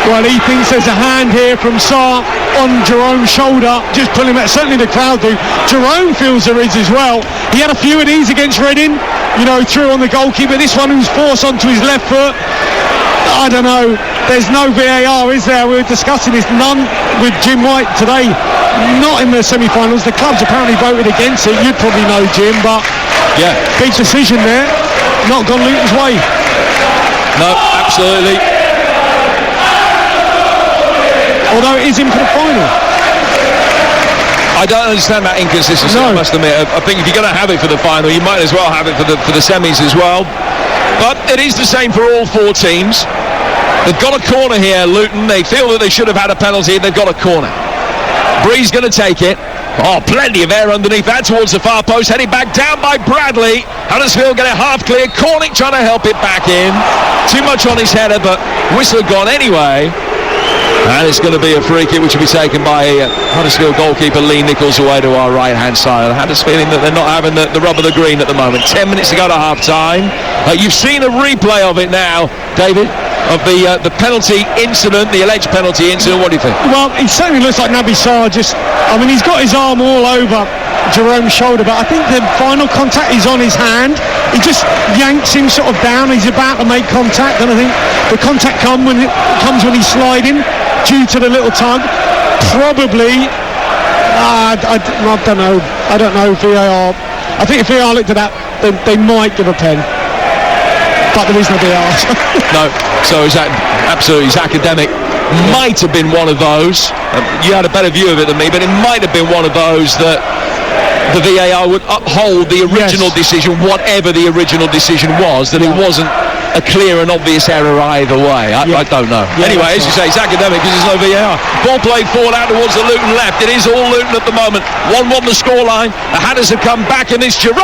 Well, he thinks there's a hand here from Sarr on Jerome's shoulder, just pulling him out. Certainly the crowd do. Jerome feels there is as well. He had a few of these against Reading, through on the goalkeeper. This one was forced onto his left foot. I don't know. There's no VAR, is there? We were discussing this. None with Jim White today. Not in the semi-finals. The club's apparently voted against it. You'd probably know, Jim, but yeah, big decision there. Not gone Luton's way. No, absolutely. Although it is in for the final. I don't understand that inconsistency, no. I must admit. I think if you're going to have it for the final, you might as well have it for the semis as well. But it is the same for all 4 teams. They've got a corner here, Luton. They feel that they should have had a penalty. They've got a corner. Bree's going to take it. Oh, plenty of air underneath that towards the far post. Heading back down by Bradley. Huddersfield get it half clear. Cornick trying to help it back in. Too much on his header, but whistle gone anyway. And it's going to be a free kick which will be taken by Huddersfield goalkeeper Lee Nichols away to our right-hand side. I had this feeling that they're not having the rub of the green at the moment. 10 minutes to go to half-time. You've seen a replay of it now, David, of the penalty incident, the alleged penalty incident. What do you think? Well, it certainly looks like Naby Sarr he's got his arm all over Jerome's shoulder, but I think the final contact is on his hand. He just yanks him sort of down. He's about to make contact, and I think the contact comes when he's sliding due to the little tug. Probably, I don't know. I don't know VAR. I think if VAR looked at that, they might give a pen. But there is no VAR. No, so it's academic. Might have been one of those. You had a better view of it than me, but it might have been one of those that the VAR would uphold the original decision, whatever the original decision was, that it wasn't a clear and obvious error either way. I don't know. Yeah, anyway, as you say, it's academic because there's no VAR. Ball played forward out towards the Luton left. It is all Luton at the moment. 1-1 the scoreline. The Hatters have come back, and it's Jerome!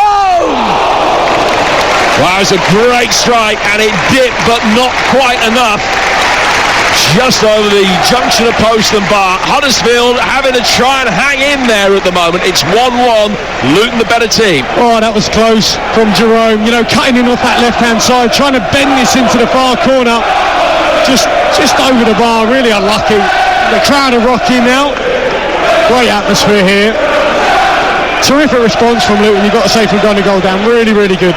Wow, it's a great strike, and it dipped, but not quite enough. Just over the junction of post and bar. Huddersfield having to try and hang in there at the moment. It's 1-1. Luton the better team. Oh, that was close from Jerome. Cutting in off that left-hand side, trying to bend this into the far corner. Just over the bar. Really unlucky. The crowd are rocking now. Great atmosphere here. Terrific response from Luton, you've got to say, from going to goal down. Really, really good.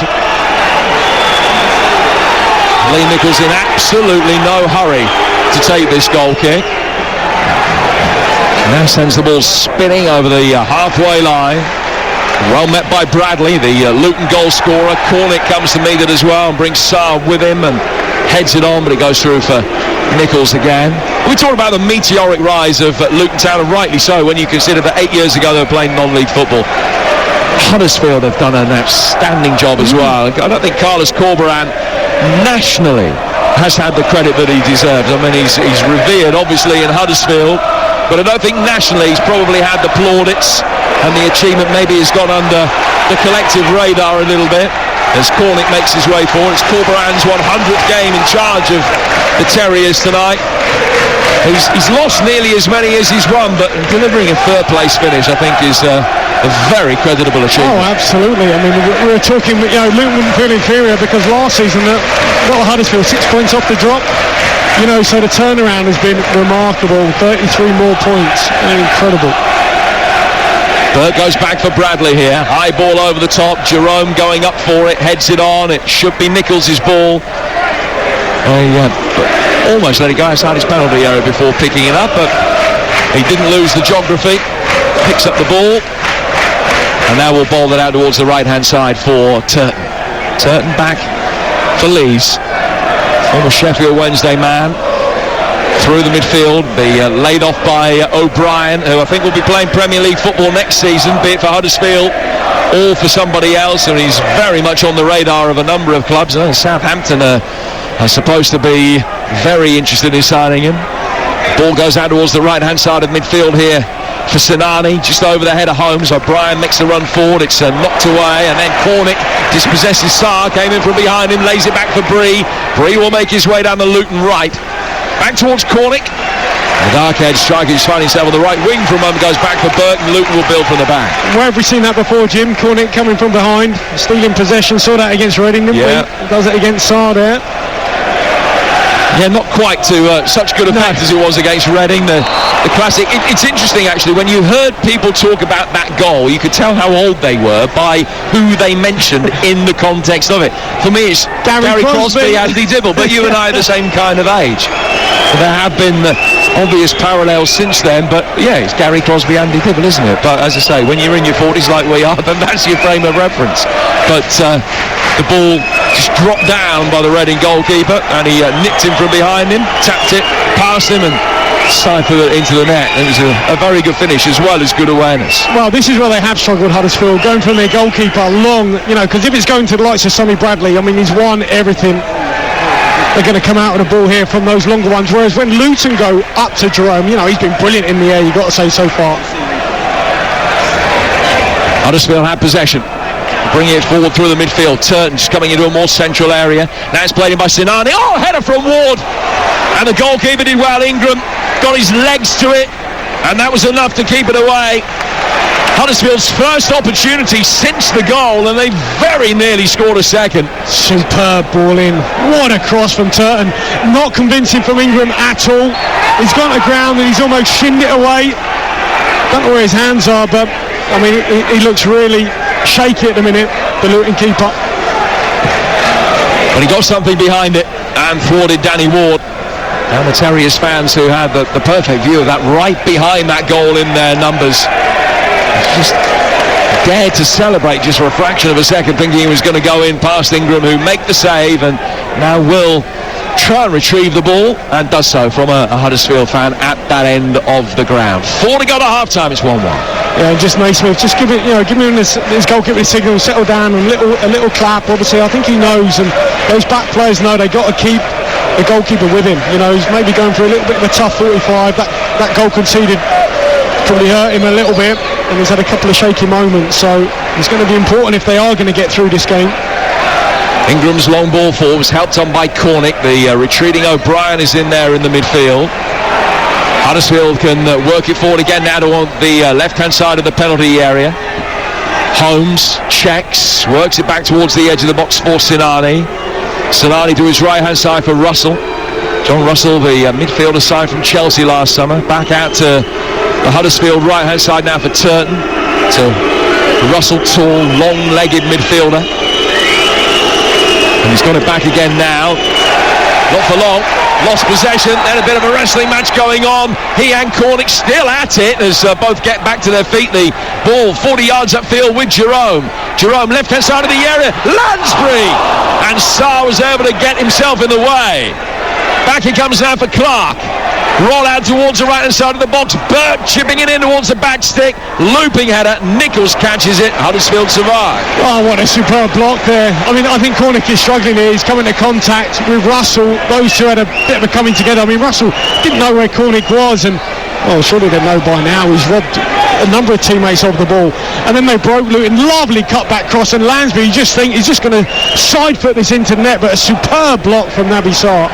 Lee Nichols in absolutely no hurry to take this goal kick. Now sends the ball spinning over the halfway line. Well met by Bradley, the Luton goal scorer. Cornick comes to meet it as well and brings Saar with him and heads it on, but it goes through for Nichols again. We talk about the meteoric rise of Luton Town, and rightly so, when you consider that 8 years ago they were playing non-league football. Huddersfield have done an outstanding job as well. I don't think Carlos Corberán nationally has had the credit that he deserves. I mean, he's revered obviously in Huddersfield, but I don't think nationally he's probably had the plaudits, and the achievement maybe has gone under the collective radar a little bit as Cornick makes his way forward. It's Corberán's 100th game in charge of the Terriers tonight. He's lost nearly as many as he's won, but delivering a third place finish I think is a very creditable achievement. Oh, absolutely. I mean, we were talking, Luton wouldn't feel inferior because last season Huddersfield 6 points off the drop. So the turnaround has been remarkable. 33 more points. Incredible. Burt goes back for Bradley here. High ball over the top. Jerome going up for it. Heads it on. It should be Nichols' ball. Almost let it go outside his penalty area before picking it up, but he didn't lose the geography. Picks up the ball. And now we'll bowl it out towards the right-hand side for Turton. Turton back for Lees. Former Sheffield Wednesday man. Through the midfield, be laid off by O'Brien, who I think will be playing Premier League football next season, be it for Huddersfield or for somebody else, and he's very much on the radar of a number of clubs. Southampton are supposed to be very interested in signing him. Ball goes out towards the right-hand side of midfield here for Sinani, just over the head of Holmes. O'Brien makes the run forward, it's knocked away, and then Cornick dispossesses Saar, came in from behind him, lays it back for Bree. Bree will make his way down the Luton right. Back towards Cornick. The dark edge striker who's finding himself on the right wing for a moment goes back for Burke, and Luton will build from the back. Where have we seen that before, Jim? Cornick coming from behind, stealing possession. Saw that against Reading, didn't we? Does it against Saar there. Yeah, not quite to such good effect as it was against Reading, the classic. It's interesting actually, when you heard people talk about that goal, you could tell how old they were by who they mentioned in the context of it. For me, it's Gary Crosby, Andy Dibble, but you and I are the same kind of age. There have been obvious parallels since then, but yeah, it's Gary Crosby, Andy Dibble, isn't it? But as I say, when you're in your 40s like we are, then that's your frame of reference. But the ball just dropped down by the Reading goalkeeper, and he nipped him from behind him, tapped it past him, and siphoned it into the net. It was a very good finish as well as good awareness. Well, this is where they have struggled, Huddersfield, going from their goalkeeper long, because if it's going to the likes of Sonny Bradley, I mean, he's won everything. They're going to come out with a ball here from those longer ones, whereas when Luton go up to Jerome, he's been brilliant in the air, you've got to say, so far. Huddersfield have possession, bringing it forward through the midfield. Turton just coming into a more central area. Now it's played in by Sinani. Oh, header from Ward, and the goalkeeper did well. Ingram got his legs to it, and that was enough to keep it away. Huddersfield's first opportunity since the goal, and they very nearly scored a second. Superb ball in. What a cross from Turton. Not convincing from Ingram at all. He's gone to ground and he's almost shinned it away. Don't know where his hands are, but I mean, he looks really shaky at the minute, the Luton keeper. But he got something behind it and thwarted Danny Ward. And the Terriers fans who had the perfect view of that right behind that goal in their numbers just dared to celebrate just for a fraction of a second, thinking he was going to go in past Ingram, who make the save, and now will try and retrieve the ball, and does so from a Huddersfield fan at that end of the ground. 4 to go to half-time, it's 1-1. Yeah, just Naismith, just give him his goalkeeper a signal, settle down, and a little clap. Obviously, I think he knows, and those back players know they got to keep the goalkeeper with him. He's maybe going for a little bit of a tough 45. That goal conceded probably hurt him a little bit, and he's had a couple of shaky moments, so it's going to be important if they are going to get through this game. Ingram's long ball forward was helped on by Cornick. The retreating O'Brien is in there in the midfield. Huddersfield can work it forward again now to the left-hand side of the penalty area. Holmes checks, works it back towards the edge of the box for Sinani. Sinani to his right-hand side for Russell. John Russell, the midfielder signed from Chelsea last summer, back out to The Huddersfield right-hand side now for Turton. To Russell, tall, long-legged midfielder. And he's got it back again now. Not for long. Lost possession, then a bit of a wrestling match going on. He and Cornick still at it as both get back to their feet. The ball 40 yards upfield with Jerome. Jerome, left-hand side of the area. Lansbury! And Sarr was able to get himself in the way. Back he comes now for Clark. Roll out towards the right-hand side of the box. Burke chipping it in towards the back stick. Looping header. Nichols catches it. Huddersfield survive. Oh, what a superb block there. I mean, I think Cornick is struggling here. He's coming into contact with Russell. Those two had a bit of a coming together. I mean, Russell didn't know where Cornick was, and surely they know by now. He's robbed a number of teammates of the ball. And then they broke Luton. Lovely cut-back cross. And Lansbury, you just think he's just going to side foot this into net, but a superb block from Naby Sarr.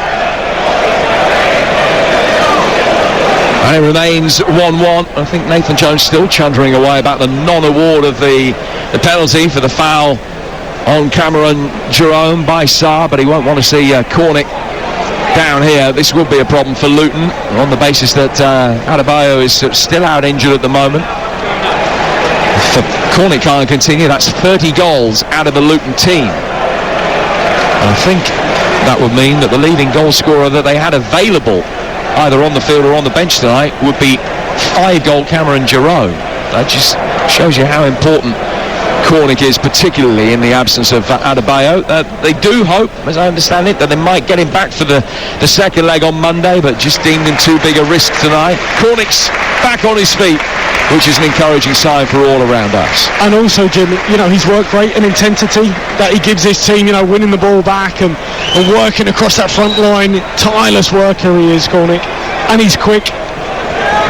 And it remains 1-1. I think Nathan Jones still chuntering away about the non-award of the penalty for the foul on Cameron Jerome by Sarr, but he won't want to see Cornick down here. This would be a problem for Luton on the basis that Adebayo is still out injured at the moment. If Cornick can't continue, that's 30 goals out of the Luton team. And I think that would mean that the leading goal scorer that they had available either on the field or on the bench tonight would be 5-goal Cameron Jerome. That just shows you how important Cornick is, particularly in the absence of Adebayo. They do hope, as I understand it, that they might get him back for the second leg on Monday, but just deemed him too big a risk tonight. Cornick's back on his feet, which is an encouraging sign for all around us. And also, Jim, his work rate and intensity that he gives this team, winning the ball back and working across that front line. Tireless worker he is, Cornick, and he's quick.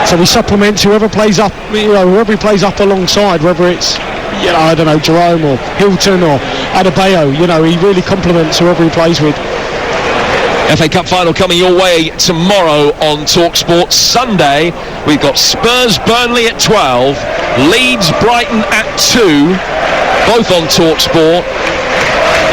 So he supplements whoever plays up, whoever he plays up alongside, whether it's, I don't know, Jerome or Hilton or Adebayo. He really complements whoever he plays with. FA Cup final coming your way tomorrow on TalkSport. Sunday, we've got Spurs Burnley at 12, Leeds Brighton at 2, both on TalkSport.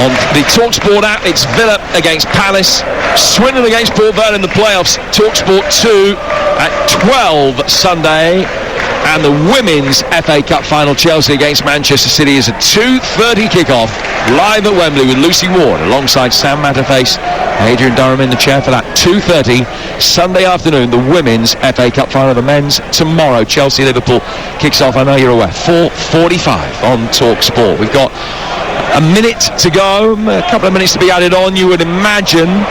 On the TalkSport app, it's Villa against Palace, Swindon against Port Vale in the playoffs, TalkSport 2 at 12 Sunday. And the Women's FA Cup final, Chelsea against Manchester City, is a 2:30 kickoff live at Wembley with Lucy Ward alongside Sam Matterface, Adrian Durham in the chair for that 2:30 Sunday afternoon. The Women's FA Cup final. The men's tomorrow. Chelsea-Liverpool kicks off, I know you're aware, 4:45 on TalkSport. We've got a minute to go, a couple of minutes to be added on, you would imagine.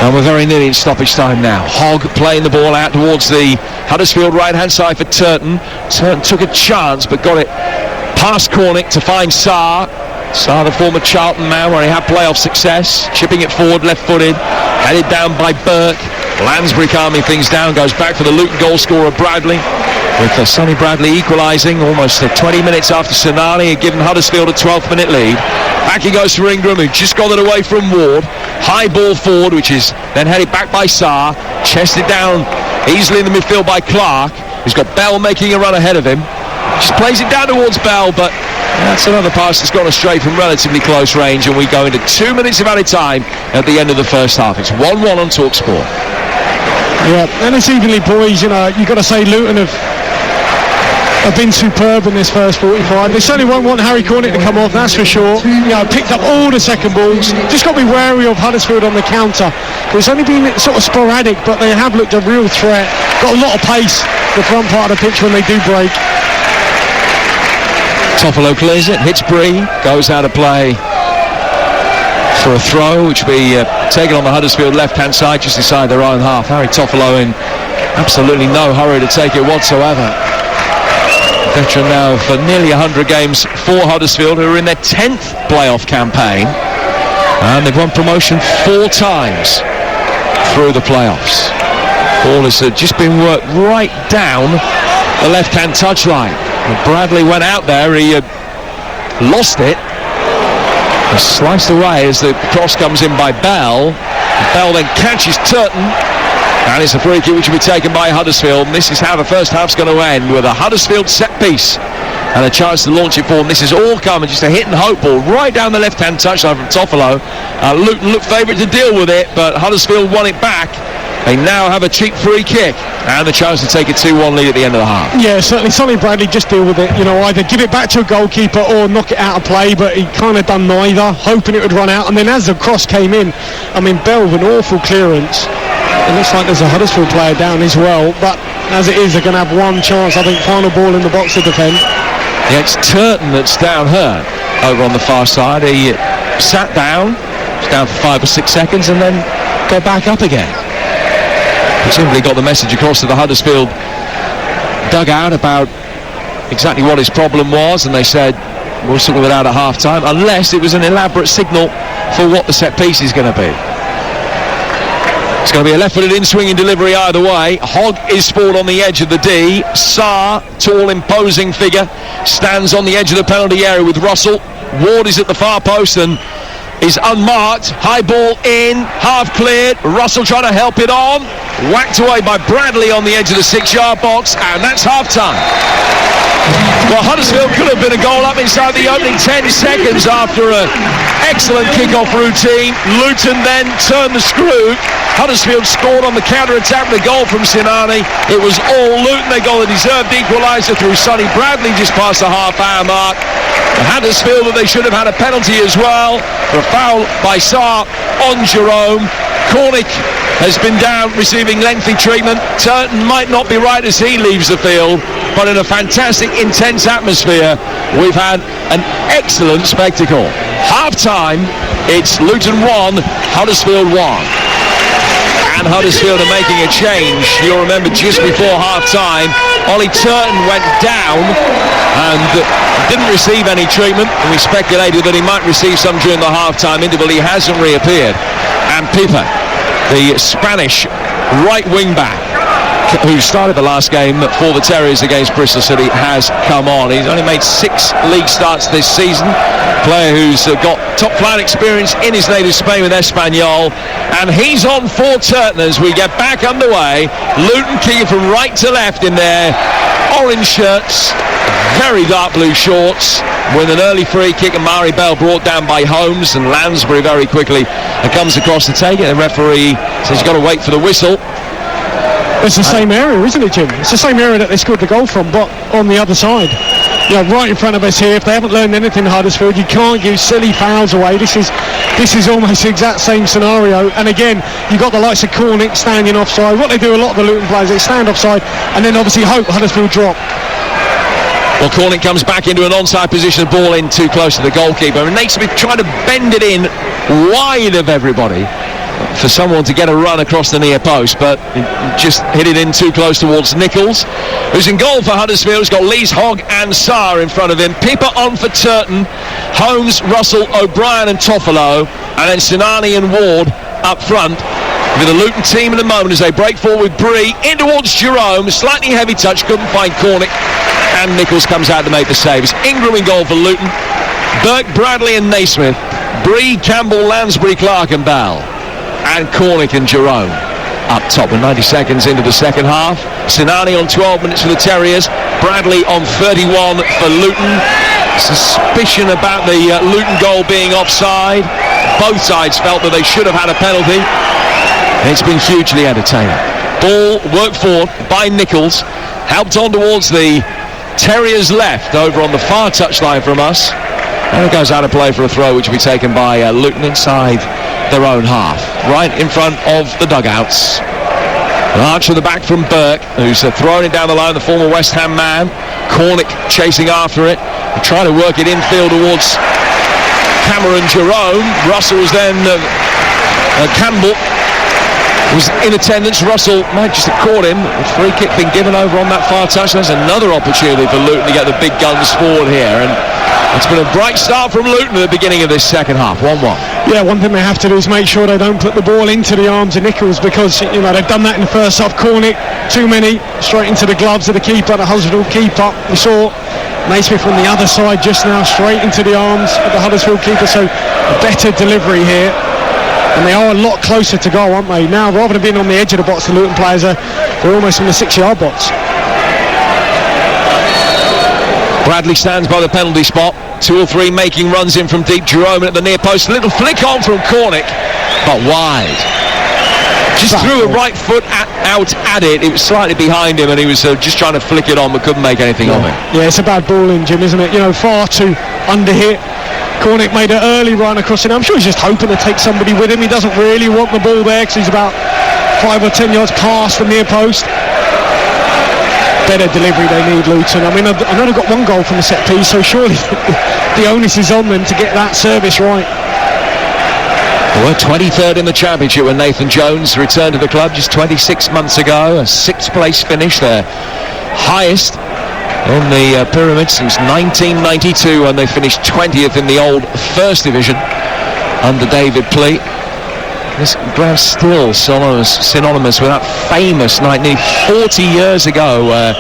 And we're very nearly in stoppage time now. Hogg playing the ball out towards the Huddersfield right-hand side for Turton. Turton took a chance but got it past Cornick to find Sarr. Sarr, the former Charlton man, where he had playoff success. Chipping it forward, left-footed. Headed down by Burke. Lansbury calming things down. Goes back for the Luton goal scorer Bradley. With Sonny Bradley equalising almost 20 minutes after Sonali had given Huddersfield a 12th-minute lead. Back he goes for Ingram, who just got it away from Ward. High ball forward, which is then headed back by Sarr. Chested down easily in the midfield by Clark, who's got Bell making a run ahead of him. Just plays it down towards Bell, but that's another pass that's gone astray from relatively close range, and we go into 2 minutes of added time at the end of the first half. It's 1-1 on TalkSport. Yeah, and it's evenly poised. You've got to say Luton have been superb in this first 45. They certainly won't want Harry Cornick to come off, that's for sure. Picked up all the second balls. Just got to be wary of Huddersfield on the counter. It's only been sort of sporadic, but they have looked a real threat. Got a lot of pace, the front part of the pitch when they do break. Toffolo clears it, hits Bree, goes out of play for a throw, which will be taken on the Huddersfield left-hand side, just inside their own half. Harry Toffolo in absolutely no hurry to take it whatsoever. Veteran now for nearly 100 games for Huddersfield, who are in their 10th playoff campaign, and they've won promotion 4 times through the playoffs. Ball has just been worked right down the left-hand touchline. Bradley went out there, he lost it, and sliced away as the cross comes in by Bell. Bell then catches Turton, and it's a free kick which will be taken by Huddersfield. And this is how the first half's going to end, with a Huddersfield set piece and a chance to launch it forward. This is all coming, just a hit and hope ball right down the left-hand touchline from Toffolo. Luton looked favourite to deal with it, but Huddersfield won it back They now have a cheap free kick and the chance to take a 2-1 lead at the end of the half. Yeah, certainly Sonny Bradley just deal with it, either give it back to a goalkeeper or knock it out of play, but he kind of done neither, hoping it would run out. And then as the cross came in, Bell with an awful clearance. It looks like there's a Huddersfield player down as well, but as it is, they're going to have one chance, I think, final ball in the box to defend. Yeah, it's Turton that's down hurt over on the far side. He sat down, was down for 5 or 6 seconds, and then go back up again. Presumably got the message across to the Huddersfield dugout about exactly what his problem was, and they said we'll sort it out at half-time, unless it was an elaborate signal for what the set piece is going to be. It's going to be a left-footed in-swinging delivery either way. Hogg is forward on the edge of the D. Sarr, tall, imposing figure, stands on the edge of the penalty area with Russell. Ward is at the far post and is unmarked. High ball in, half cleared. Russell trying to help it on. Whacked away by Bradley on the edge of the 6-yard box, and that's half-time. Well, Huddersfield could have been a goal up inside the opening 10 seconds after an excellent kick-off routine. Luton then turned the screw. Huddersfield scored on the counter-attack with a goal from Sinani. It was all Luton. They got a deserved equaliser through Sonny Bradley just past the half-hour mark. The Huddersfield that they should have had a penalty as well for a foul by Sarr on Jerome. Cornick has been down receiving lengthy treatment. Turton might not be right as he leaves the field, but in a fantastic, intense atmosphere, we've had an excellent spectacle. Half-time, it's Luton 1, Huddersfield 1. And Huddersfield are making a change. You'll remember just before half-time, Ollie Turton went down and didn't receive any treatment, and we speculated that he might receive some during the half-time interval. He hasn't reappeared. And Pipa, the Spanish right wing-back, who started the last game for the Terriers against Bristol City, has come on. He's only made 6 league starts this season. Player who's got top-flight experience in his native Spain with Espanyol, and he's on for Turton as we get back underway. Luton kicking from right to left in their orange shirts, very dark blue shorts, with an early free kick, and Mari Bell brought down by Holmes, and Lansbury very quickly comes across to take it. The referee says you've got to wait for the whistle. It's the same area, isn't it, Jim? It's the same area that they scored the goal from, but on the other side. Right in front of us here. If they haven't learned anything, Huddersfield, you can't give silly fouls away. This is almost the exact same scenario. And again, you've got the likes of Cornick standing offside. What they do, a lot of the Luton players, they stand offside and then obviously hope Huddersfield drop. Well, Cornick comes back into an onside position, ball in too close to the goalkeeper, and Naismith trying to bend it in wide of everybody for someone to get a run across the near post, but just hit it in too close towards Nichols, who's in goal for Huddersfield. He's got Lees, Hogg and Sarr in front of him. Pippa on for Turton, Holmes, Russell, O'Brien and Toffolo, and then Sinani and Ward up front with the Luton team in the moment as they break forward with Bree in towards Jerome. Slightly heavy touch, couldn't find Cornick, and Nichols comes out to make the save. It's Ingram in goal for Luton, Burke, Bradley and Naismith, Bree, Campbell, Lansbury, Clark and Bell, and Cornick and Jerome up top. With 90 seconds into the second half, Sinani on 12 minutes for the Terriers, Bradley on 31 for Luton. Suspicion about the Luton goal being offside. Both sides felt that they should have had a penalty. It's been hugely entertaining. Ball worked forward by Nichols, helped on towards the Terriers left over on the far touchline from us, and it goes out of play for a throw which will be taken by Luton inside their own half, right in front of the dugouts. An arch to the back from Burke, who's thrown it down the line, the former West Ham man. Cornick chasing after it, trying to work it infield towards Cameron Jerome. Russell was then Campbell was in attendance. Russell might just have caught him. A free kick being given over on that far touch. There's another opportunity for Luton to get the big guns forward here, and it's been a bright start from Luton at the beginning of this second half. 1-1. Yeah, one thing they have to do is make sure they don't put the ball into the arms of Nichols, because they've done that in the first half. Cornick, too many, straight into the gloves of the keeper, the Huddersfield keeper. We saw Naismith on the other side just now, straight into the arms of the Huddersfield keeper, so a better delivery here. And they are a lot closer to goal, aren't they? Now, rather than being on the edge of the box, the Luton players they're almost on the 6-yard box. Bradley stands by the penalty spot. 2 or 3 making runs in from deep. Jerome at the near post. A little flick on from Cornick, but wide. just threw a right foot out at it. It was slightly behind him, and he was just trying to flick it on, but couldn't make anything of it. Yeah, it's a bad ball in, Jim, isn't it? Far too under-hit. Cornick made an early run across it. I'm sure he's just hoping to take somebody with him. He doesn't really want the ball there because he's about 5 or 10 yards past the near post. Better delivery they need, Luton. I mean, I know they've got one goal from the set piece, so surely the onus is on them to get that service right. They were 23rd in the Championship when Nathan Jones returned to the club just 26 months ago. A 6th place finish, their highest in the pyramid since 1992, when they finished 20th in the old First Division under David Pleat. This ground still synonymous with that famous night nearly 40 years ago where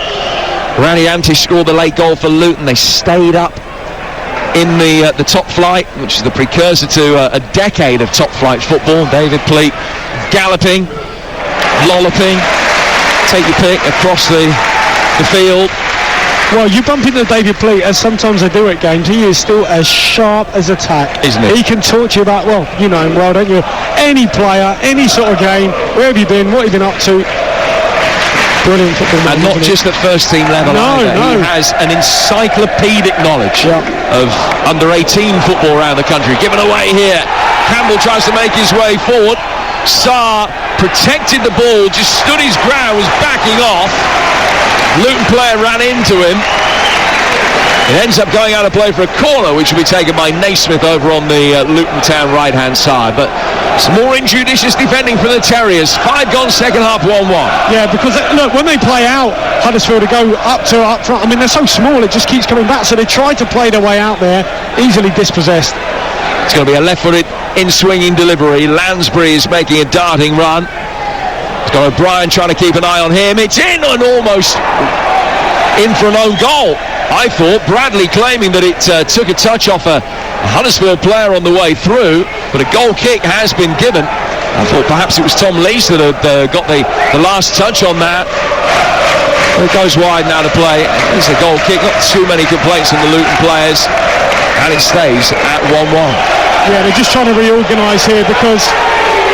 Rani Antish scored the late goal for Luton. They stayed up in the top flight, which is the precursor to a decade of top flight football. David Pleat galloping, lolloping, take your pick, across the field. Well, you bump into David Pleat, as sometimes I do at games. He is still as sharp as a tack. Isn't he? He can talk to you about, well, you know him well, don't you? Any player, any sort of game, where have you been, what have you been up to? Brilliant football. And not just at first team level either. No. He has an encyclopedic knowledge of under-18 football around the country. Given away here. Campbell tries to make his way forward. Sarr protected the ball, just stood his ground, was backing off. Luton player ran into him. It ends up going out of play for a corner, which will be taken by Naismith over on the Luton Town right-hand side. But some more injudicious defending from the Terriers. 5 gone, second half, 1-1. Yeah, because look, when they play out, Huddersfield to go up front. I mean, they're so small, it just keeps coming back. So they try to play their way out there, easily dispossessed. It's going to be a left-footed in-swinging delivery. Lansbury is making a darting run. He's got O'Brien trying to keep an eye on him. It's in and almost in for an own goal. I thought Bradley claiming that it took a touch off a Huddersfield player on the way through, but a goal kick has been given. I thought perhaps it was Tom Lees that had got the last touch on that. It goes wide now to play. It's a goal kick. Not too many complaints from the Luton players, and it stays at 1-1. Yeah, they're just trying to reorganise here because,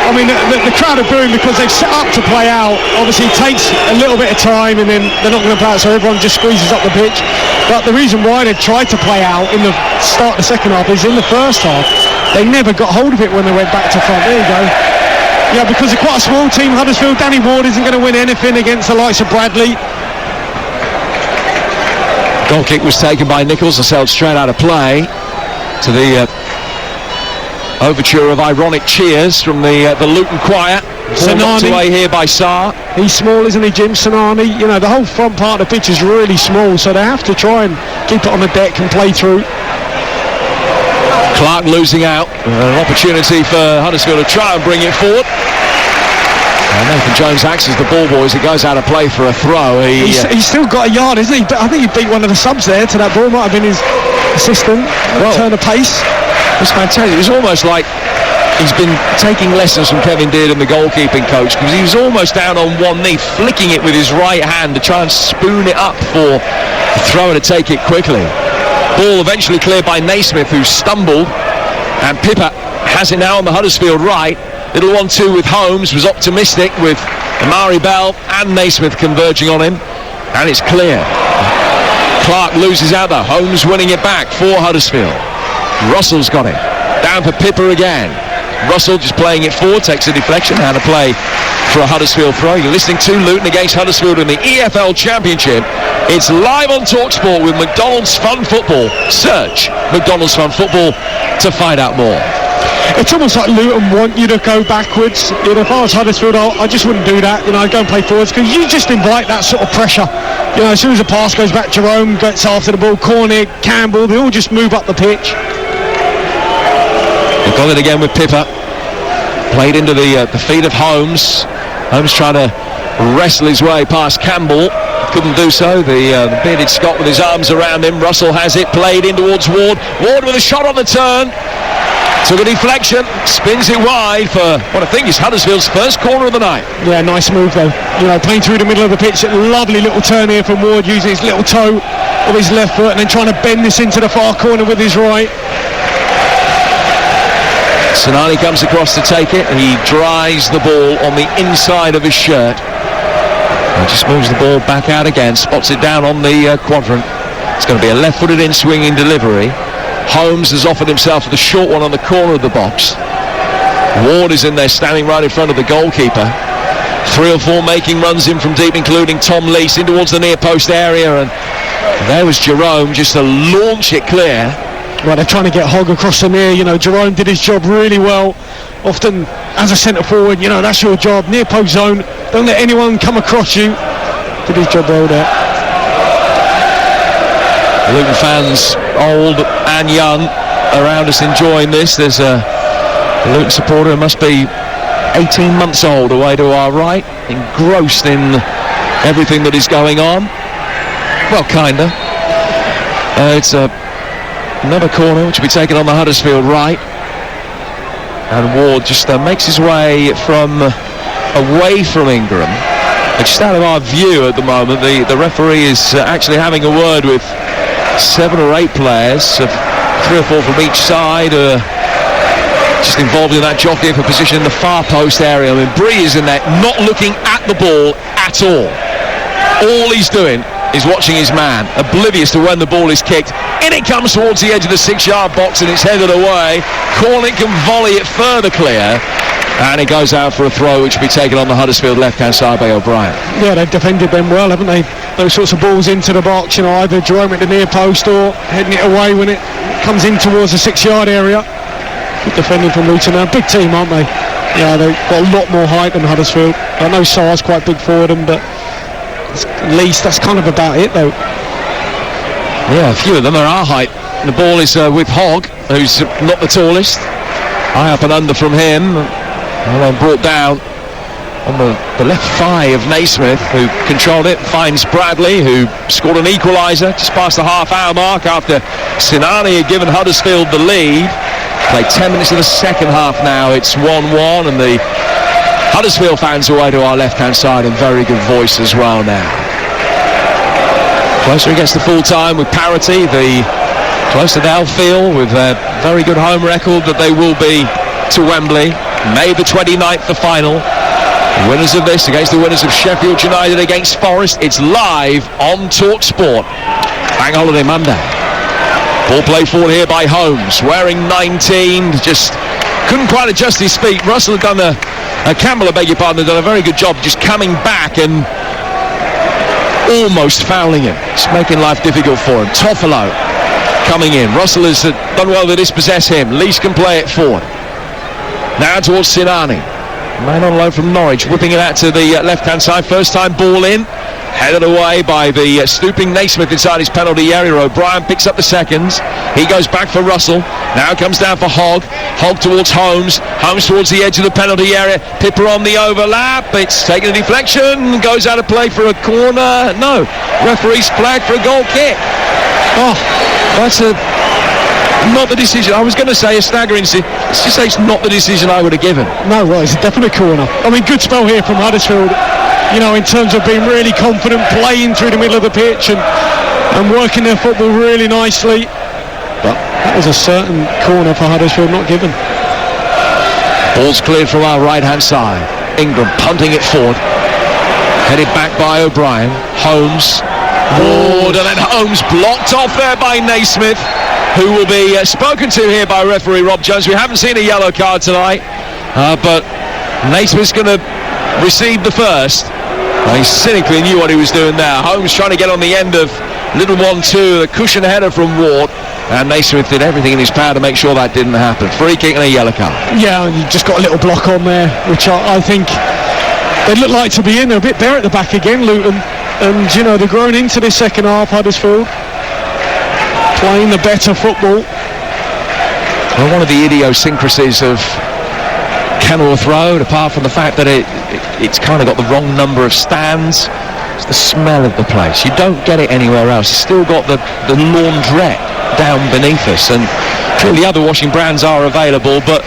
I mean, the crowd are booing because they've set up to play out. Obviously, it takes a little bit of time, and then they're not going to play out, so everyone just squeezes up the pitch. But the reason why they tried to play out in the start of the second half is in the first half, they never got hold of it when they went back to front. There you go. Yeah, because they're quite a small team, Huddersfield. Danny Ward isn't going to win anything against the likes of Bradley. Goal kick was taken by Nichols and sailed straight out of play to the overture of ironic cheers from the Luton choir. Knocked away here by Sarr. He's small, isn't he, Jim? Sanani. You know, the whole front part of the pitch is really small, so they have to try and keep it on the deck and play through. Clark losing out. An opportunity for Huddersfield to try and bring it forward. And Nathan Jones acts as the ball boy as it goes out of play for a throw. He's still got a yard, isn't he? I think he beat one of the subs there to that ball. Might have been his assistant. Turn of pace. It was fantastic. It was almost like he's been taking lessons from Kevin Dearden, the goalkeeping coach, because he was almost down on one knee, flicking it with his right hand to try and spoon it up for the thrower to take it quickly. Ball eventually cleared by Naismith, who stumbled, and Pippa has it now on the Huddersfield right. Little 1-2 with Holmes, was optimistic with Amari Bell and Naismith converging on him, and it's clear. Clark loses out though. Holmes winning it back for Huddersfield. Russell's got it. Down for Pippa again. Russell just playing it forward, takes a deflection, out of play for a Huddersfield throw. You're listening to Luton against Huddersfield in the EFL Championship. It's live on TalkSport with McDonald's Fun Football. Search McDonald's Fun Football to find out more. It's almost like Luton want you to go backwards. You know, if I was Huddersfield, I just wouldn't do that. You know, I'd go and play forwards because you just invite that sort of pressure. You know, as soon as the pass goes back, Jerome gets after the ball, Cornick, Campbell, they all just move up the pitch. They've got it again with Pippa. Played into the feet of Holmes. Holmes trying to wrestle his way past Campbell. Couldn't do so. The bearded Scot with his arms around him. Russell has it. Played in towards Ward. Ward with a shot on the turn. Took a deflection. Spins it wide for what I think is Huddersfield's first corner of the night. Yeah, nice move though. You know, playing through the middle of the pitch. Lovely little turn here from Ward, using his little toe of his left foot and then trying to bend this into the far corner with his right. Sinani comes across to take it. He dries the ball on the inside of his shirt. And just moves the ball back out again, spots it down on the quadrant. It's going to be a left-footed in-swinging delivery. Holmes has offered himself for the short one on the corner of the box. Ward is in there standing right in front of the goalkeeper. 3 or 4 making runs in from deep, including Tom Lees in towards the near post area, and there was Jerome just to launch it clear. Well, they're trying to get Hogg across the near. Jerome did his job really well. Often as a centre forward, that's your job, near post zone, don't let anyone come across you. Did his job well there. Luton fans, old and young, around us enjoying this. There's a Luton supporter who must be 18 months old away to our right, engrossed in everything that is going on. Well, kinda. It's another corner which will be taken on the Huddersfield right, and Ward just makes his way from away from Ingram. Just out of our view at the moment. The referee is actually having a word with 7 or 8 players, 3 or 4 from each side, just involved in that jockey for position in the far post area. I mean, Bree is in there, not looking at the ball at all. All he's doing is watching his man, oblivious to when the ball is kicked. In it comes towards the edge of the 6-yard box, and it's headed away. Cornick can volley it further clear, and it goes out for a throw, which will be taken on the Huddersfield left-hand side by O'Brien. Yeah, they've defended them well, haven't they? Those sorts of balls into the box, either Jerome at the near post or heading it away when it comes in towards the 6-yard area. Good defending from Luton now. Big team, aren't they? Yeah, they've got a lot more height than Huddersfield. I know Sarr's quite big for them, but at least that's kind of about it, though. Yeah, a few of them are our height. The ball is with Hogg, who's not the tallest. High up and under from him. And brought down on the left thigh of Naismith, who controlled it, finds Bradley, who scored an equaliser just past the half-hour mark after Sinani had given Huddersfield the lead. Played 10 minutes of the second half now. It's 1-1, and the Huddersfield fans away to our left-hand side in very good voice as well now. Closer against the full time with parity. The closer they'll feel with their very good home record that they will be to Wembley. May the 29th, the final. The winners of this against the winners of Sheffield United against Forest. It's live on Talk Sport. Bank Holiday Monday. Ball play forward here by Holmes, wearing 19. Just couldn't quite adjust his feet. Russell had done Campbell, I beg your pardon, had done a very good job just coming back and almost fouling him. It's making life difficult for him. Toffolo coming in. Russell has done well to dispossess him. Lees can play it forward. Now towards Sinani. Man on loan from Norwich, whipping it out to the left-hand side. First time ball in. Headed away by the stooping Naismith inside his penalty area. O'Brien picks up the seconds. He goes back for Russell. Now comes down for Hogg. Hogg towards Holmes. Holmes towards the edge of the penalty area. Pipper on the overlap. It's taking a deflection. Goes out of play for a corner. No. Referee's flag for a goal kick. Oh, that's not the decision. I was going to say a staggering decision. Let's just say it's not the decision I would have given. No, well, it's a definite corner. I mean, good spell here from Huddersfield, in terms of being really confident, playing through the middle of the pitch and working their football really nicely. But that was a certain corner for Huddersfield, not given. Ball's cleared from our right-hand side. Ingram punting it forward. Headed back by O'Brien. Holmes. Ward, and then Holmes blocked off there by Naismith, who will be spoken to here by referee Rob Jones. We haven't seen a yellow card tonight, but Naismith's going to receive the first. He cynically knew what he was doing there. Holmes trying to get on the end of little 1-2, the cushion header from Ward, and Naismith did everything in his power to make sure that didn't happen. Free kick and a yellow card. Yeah, and you just got a little block on there, which I think they look like to be in. They're a bit bare at the back again, Luton. And, they're growing into this second half, Huddersfield. Playing the better football. Well, one of the idiosyncrasies of Kenilworth Road, apart from the fact that it's kind of got the wrong number of stands, it's the smell of the place. You don't get it anywhere else. You've still got the laundrette down beneath us, and clearly other washing brands are available, but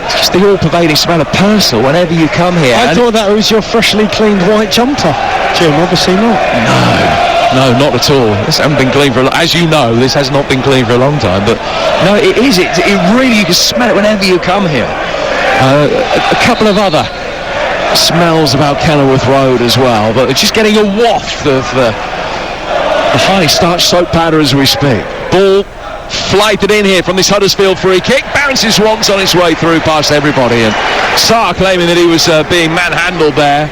it's just the all-pervading smell of Purcell whenever you come here. I thought that was your freshly cleaned white jumper, Jim. Obviously not. No. No, not at all. This hasn't been clean for as you know, this has not been clean for a long time. But no, it is. It really, you can smell it whenever you come here. A couple of other smells about Kenilworth Road as well, but just getting a waft of the highly starched soap powder as we speak. Ball flighted in here from this Huddersfield free kick, bounces once on its way through past everybody, and Sarr claiming that he was being manhandled there.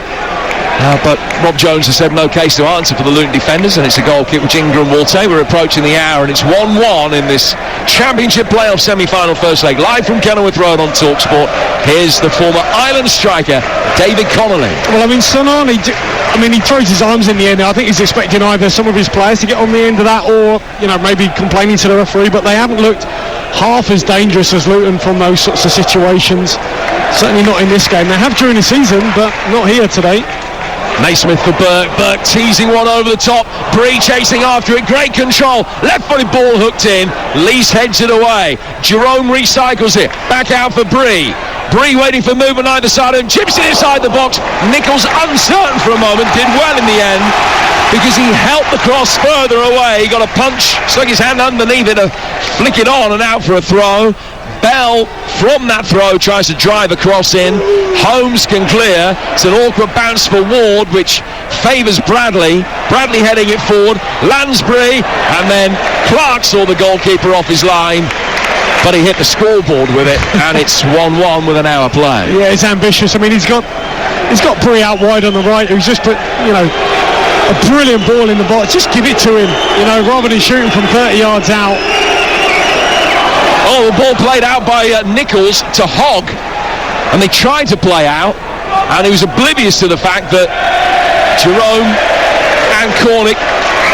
But Rob Jones has said no case to answer for the Luton defenders, and it's a goal kick which Ingram will take. We're approaching the hour, and it's 1-1 in this Championship playoff semi-final first leg. Live from Kenilworth Road on TalkSport, here's the former Island striker, David Connolly. Well, I mean, Sonani, he throws his arms in the air now. I think he's expecting either some of his players to get on the end of that or, maybe complaining to the referee, but they haven't looked half as dangerous as Luton from those sorts of situations. Certainly not in this game. They have during the season, but not here today. Naismith for Burke. Burke teasing one over the top. Bree chasing after it. Great control. Left-footed ball hooked in. Lees heads it away. Jerome recycles it. Back out for Bree. Bree waiting for movement either side of him. Chips it inside the box. Nichols uncertain for a moment. Did well in the end because he helped the cross further away. He got a punch. Stuck his hand underneath it to flick it on and out for a throw. Bell from that throw tries to drive a cross in. Holmes can clear. It's an awkward bounce for Ward, which favours Bradley. Bradley heading it forward. Lansbury, and then Clark saw the goalkeeper off his line, but he hit the scoreboard with it, and it's 1-1 with an hour play. Yeah, it's ambitious. He's got Bree out wide on the right, who's just put, a brilliant ball in the box. Just give it to him, rather than shooting from 30 yards out. Oh, the ball played out by Nichols to Hogg, and they tried to play out, and he was oblivious to the fact that Jerome and Cornick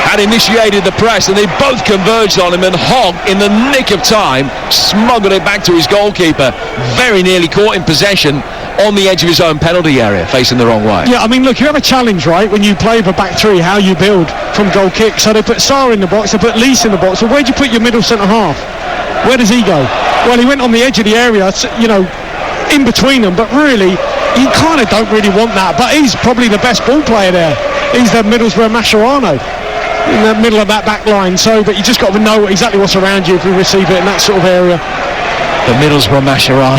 had initiated the press, and they both converged on him, and Hogg, in the nick of time, smuggled it back to his goalkeeper, very nearly caught in possession on the edge of his own penalty area, facing the wrong way. Yeah, look, you have a challenge, right, when you play with a back three, how you build from goal kick. So they put Sarr in the box, they put Lees in the box. Well, where do you put your middle centre-half? Where does he go? Well, he went on the edge of the area, in between them, but really, you kind of don't really want that. But he's probably the best ball player there. He's the Middlesbrough Mascherano in the middle of that back line. So, but you just got to know exactly what's around you if you receive it in that sort of area. The Middlesbrough Mascherano.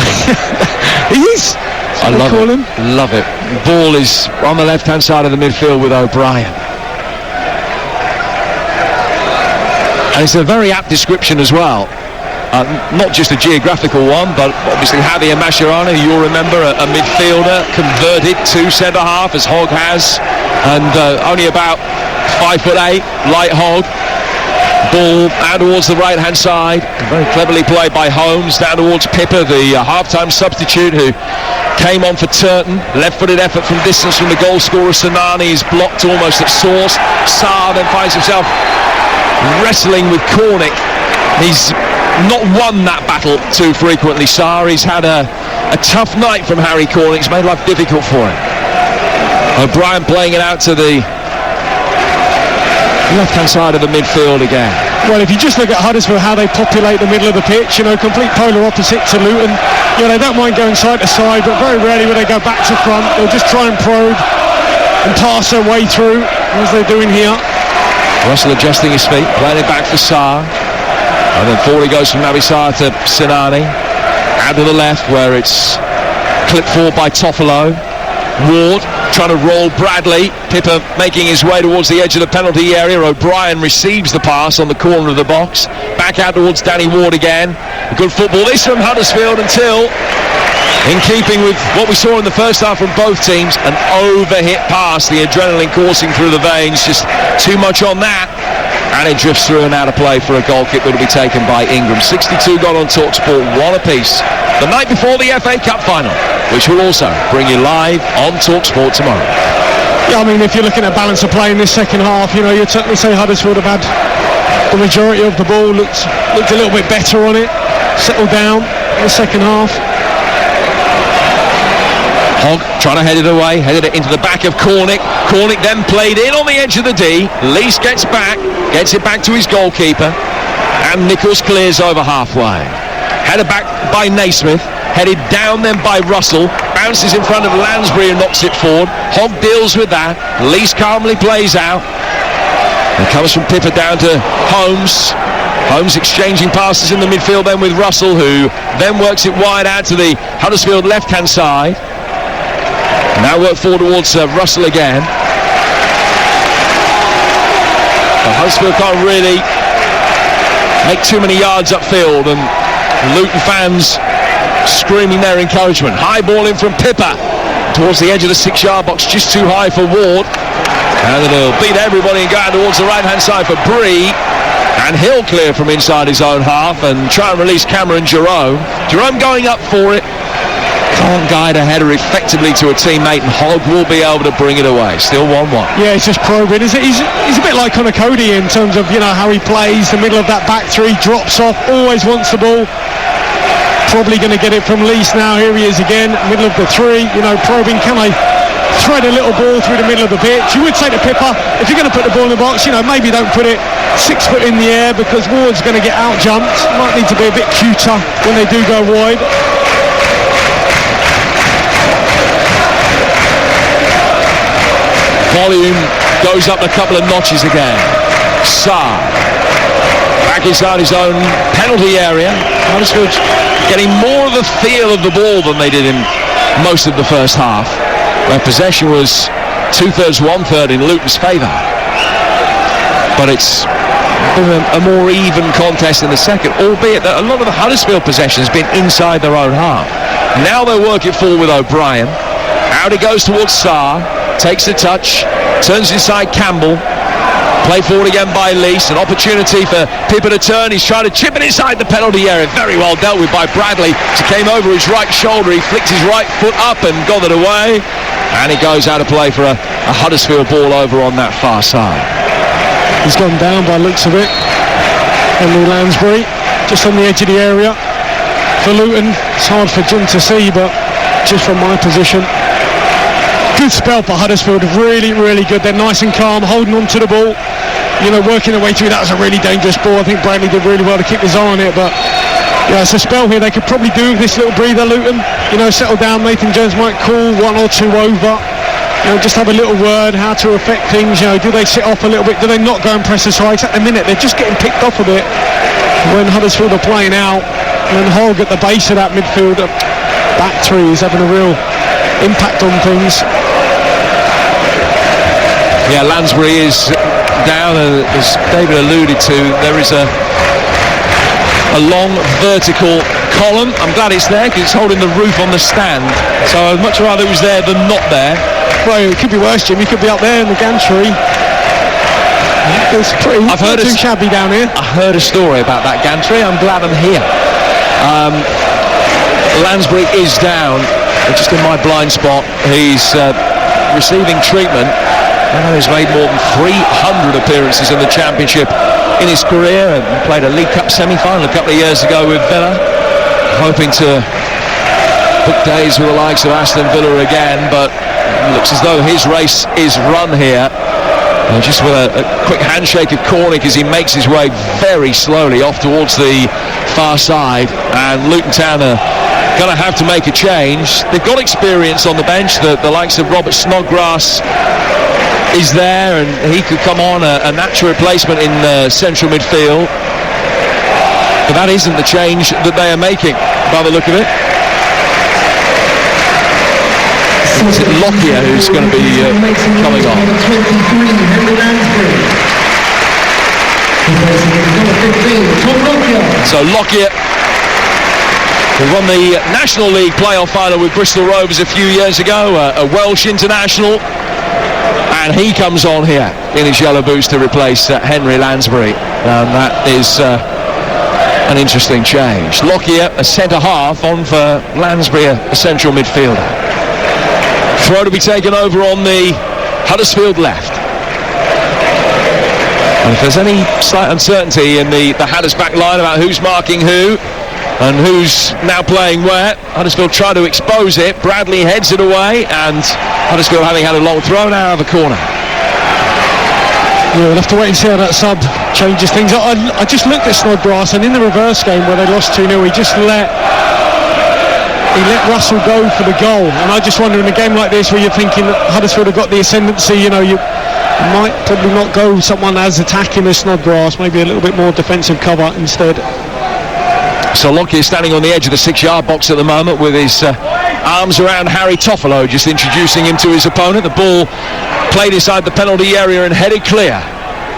He is. I love it. Love it. Ball is on the left-hand side of the midfield with O'Brien. And it's a very apt description as well. Not just a geographical one, but obviously Javier Mascherano, you'll remember, a midfielder converted to centre-half as Hogg has, and only about 5'8", light Hogg. Ball down towards the right-hand side, very cleverly played by Holmes, down towards Pippa, the half-time substitute who came on for Turton. Left-footed effort from distance from the goal scorer Sonani is blocked almost at source. Sarr then finds himself wrestling with Cornick. He's not won that battle too frequently, Sarr. He's had a tough night from Harry Cornick. It's made life difficult for him. O'Brien playing it out to the left-hand side of the midfield again. Well, if you just look at Huddersfield, how they populate the middle of the pitch, complete polar opposite to Luton. They don't mind going side to side, but very rarely will they go back to front. They'll just try and probe and pass their way through, as they're doing here. Russell adjusting his feet, playing it back for Sarr. And then forward he goes from Naby Sarr to Sinani. Out to the left where it's clipped forward by Toffolo. Ward trying to roll Bradley. Pippa making his way towards the edge of the penalty area. O'Brien receives the pass on the corner of the box. Back out towards Danny Ward again. Good football this from Huddersfield until, in keeping with what we saw in the first half from both teams, an overhit pass. The adrenaline coursing through the veins. Just too much on that. And it drifts through and out of play for a goal kick that will be taken by Ingram. 62 gone on TalkSport, one apiece. The night before the FA Cup final, which will also bring you live on TalkSport tomorrow. Yeah, if you're looking at balance of play in this second half, you'd certainly say Huddersfield have had the majority of the ball, looked a little bit better on it, settled down in the second half. Hogg trying to head it away, headed it into the back of Cornick. Cornick then played in on the edge of the D. Lees gets it back to his goalkeeper, and Nichols clears over halfway. Headed back by Naismith, headed down then by Russell, bounces in front of Lansbury and knocks it forward. Hogg deals with that. Lees calmly plays out. It comes from Pippa down to Holmes. Holmes exchanging passes in the midfield then with Russell, who then works it wide out to the Huddersfield left-hand side. Now work forward towards Russell again. But Huddersfield can't really make too many yards upfield, and Luton fans screaming their encouragement. High ball in from Pippa towards the edge of the 6-yard box, just too high for Ward. And it'll beat everybody and go out towards the right-hand side for Bree. And he'll clear from inside his own half and try and release Cameron Jerome. Jerome going up for it. Can't guide a header effectively to a teammate, and Hogg will be able to bring it away. Still 1-1. Yeah, he's just probing. He's a bit like Conor Cody in terms of, how he plays, the middle of that back three, drops off, always wants the ball. Probably going to get it from Lees now. Here he is again, middle of the three, probing. Can I thread a little ball through the middle of the pitch? You would say to Pippa, if you're going to put the ball in the box, maybe don't put it 6 foot in the air, because Ward's going to get out jumped. Might need to be a bit cuter when they do go wide. Volume goes up a couple of notches again. Sarr back inside his own penalty area. Huddersfield getting more of the feel of the ball than they did in most of the first half, where possession was 2/3, 1/3 in Luton's favour. But it's been a more even contest in the second, albeit that a lot of the Huddersfield possession has been inside their own half. Now they work it forward with O'Brien. Out he goes towards Sarr, takes the touch, turns inside Campbell. Play forward again by Lees. An opportunity for Pippa to turn. He's trying to chip it inside the penalty area. Very well dealt with by Bradley. He came over his right shoulder. He flicked his right foot up and got it away. And it goes out of play for a Huddersfield ball over on that far side. He's gone down by looks of it. Henry Lansbury, just on the edge of the area. For Luton, it's hard for Jim to see, but just from my position. Good spell for Huddersfield, really, really good. They're nice and calm, holding on to the ball, working their way through. That was a really dangerous ball. I think Bradley did really well to keep his eye on it, but it's a spell here. They could probably do with this little breather, Luton. Settle down. Nathan Jones might call 1 or 2 over. Just have a little word how to affect things. Do they sit off a little bit? Do they not go and press as high? At the minute, they're just getting picked off a bit when Huddersfield are playing out. And Hogg at the base of that midfield back three is having a real impact on things. Yeah, Lansbury is down, as David alluded to. There is a long vertical column. I'm glad it's there because it's holding the roof on the stand. So I'd much rather it was there than not there. Well, it could be worse, Jim. You could be up there in the gantry. It's pretty too shabby down here. I heard a story about that gantry. I'm glad I'm here. Lansbury is down, just in my blind spot. He's receiving treatment. He's made more than 300 appearances in the Championship in his career, and played a League Cup semi-final a couple of years ago with Villa, hoping to book days with the likes of Aston Villa again, but it looks as though his race is run here. Just with a quick handshake of Cornick as he makes his way very slowly off towards the far side, and Luton Town are going to have to make a change. They've got experience on the bench. The likes of Robert Snodgrass is there, and he could come on a natural replacement in central midfield. But that isn't the change that they are making by the look of it. Is it Lockyer who's going to be coming on? So Lockyer, who won the National League playoff final with Bristol Rovers a few years ago, a Welsh international, and he comes on here in his yellow boots to replace Henry Lansbury, and that is an interesting change. Lockyer, a centre-half, on for Lansbury, a central midfielder. Throw to be taken over on the Huddersfield left. And if there's any slight uncertainty in the Hatters back line about who's marking who and who's now playing where, Huddersfield try to expose it. Bradley heads it away, and Huddersfield, having had a long throw, now out of the corner. Yeah, we'll have to wait and see how that sub changes things. I just looked at Snodgrass, and in the reverse game where they lost 2-0, he let Russell go for the goal, and I just wonder, in a game like this where you're thinking that Huddersfield have got the ascendancy, you Might probably not go someone as attacking as Snodgrass, maybe a little bit more defensive cover instead. So Lockyer standing on the edge of the 6-yard box at the moment with his arms around Harry Toffolo, just introducing him to his opponent. The ball played inside the penalty area and headed clear.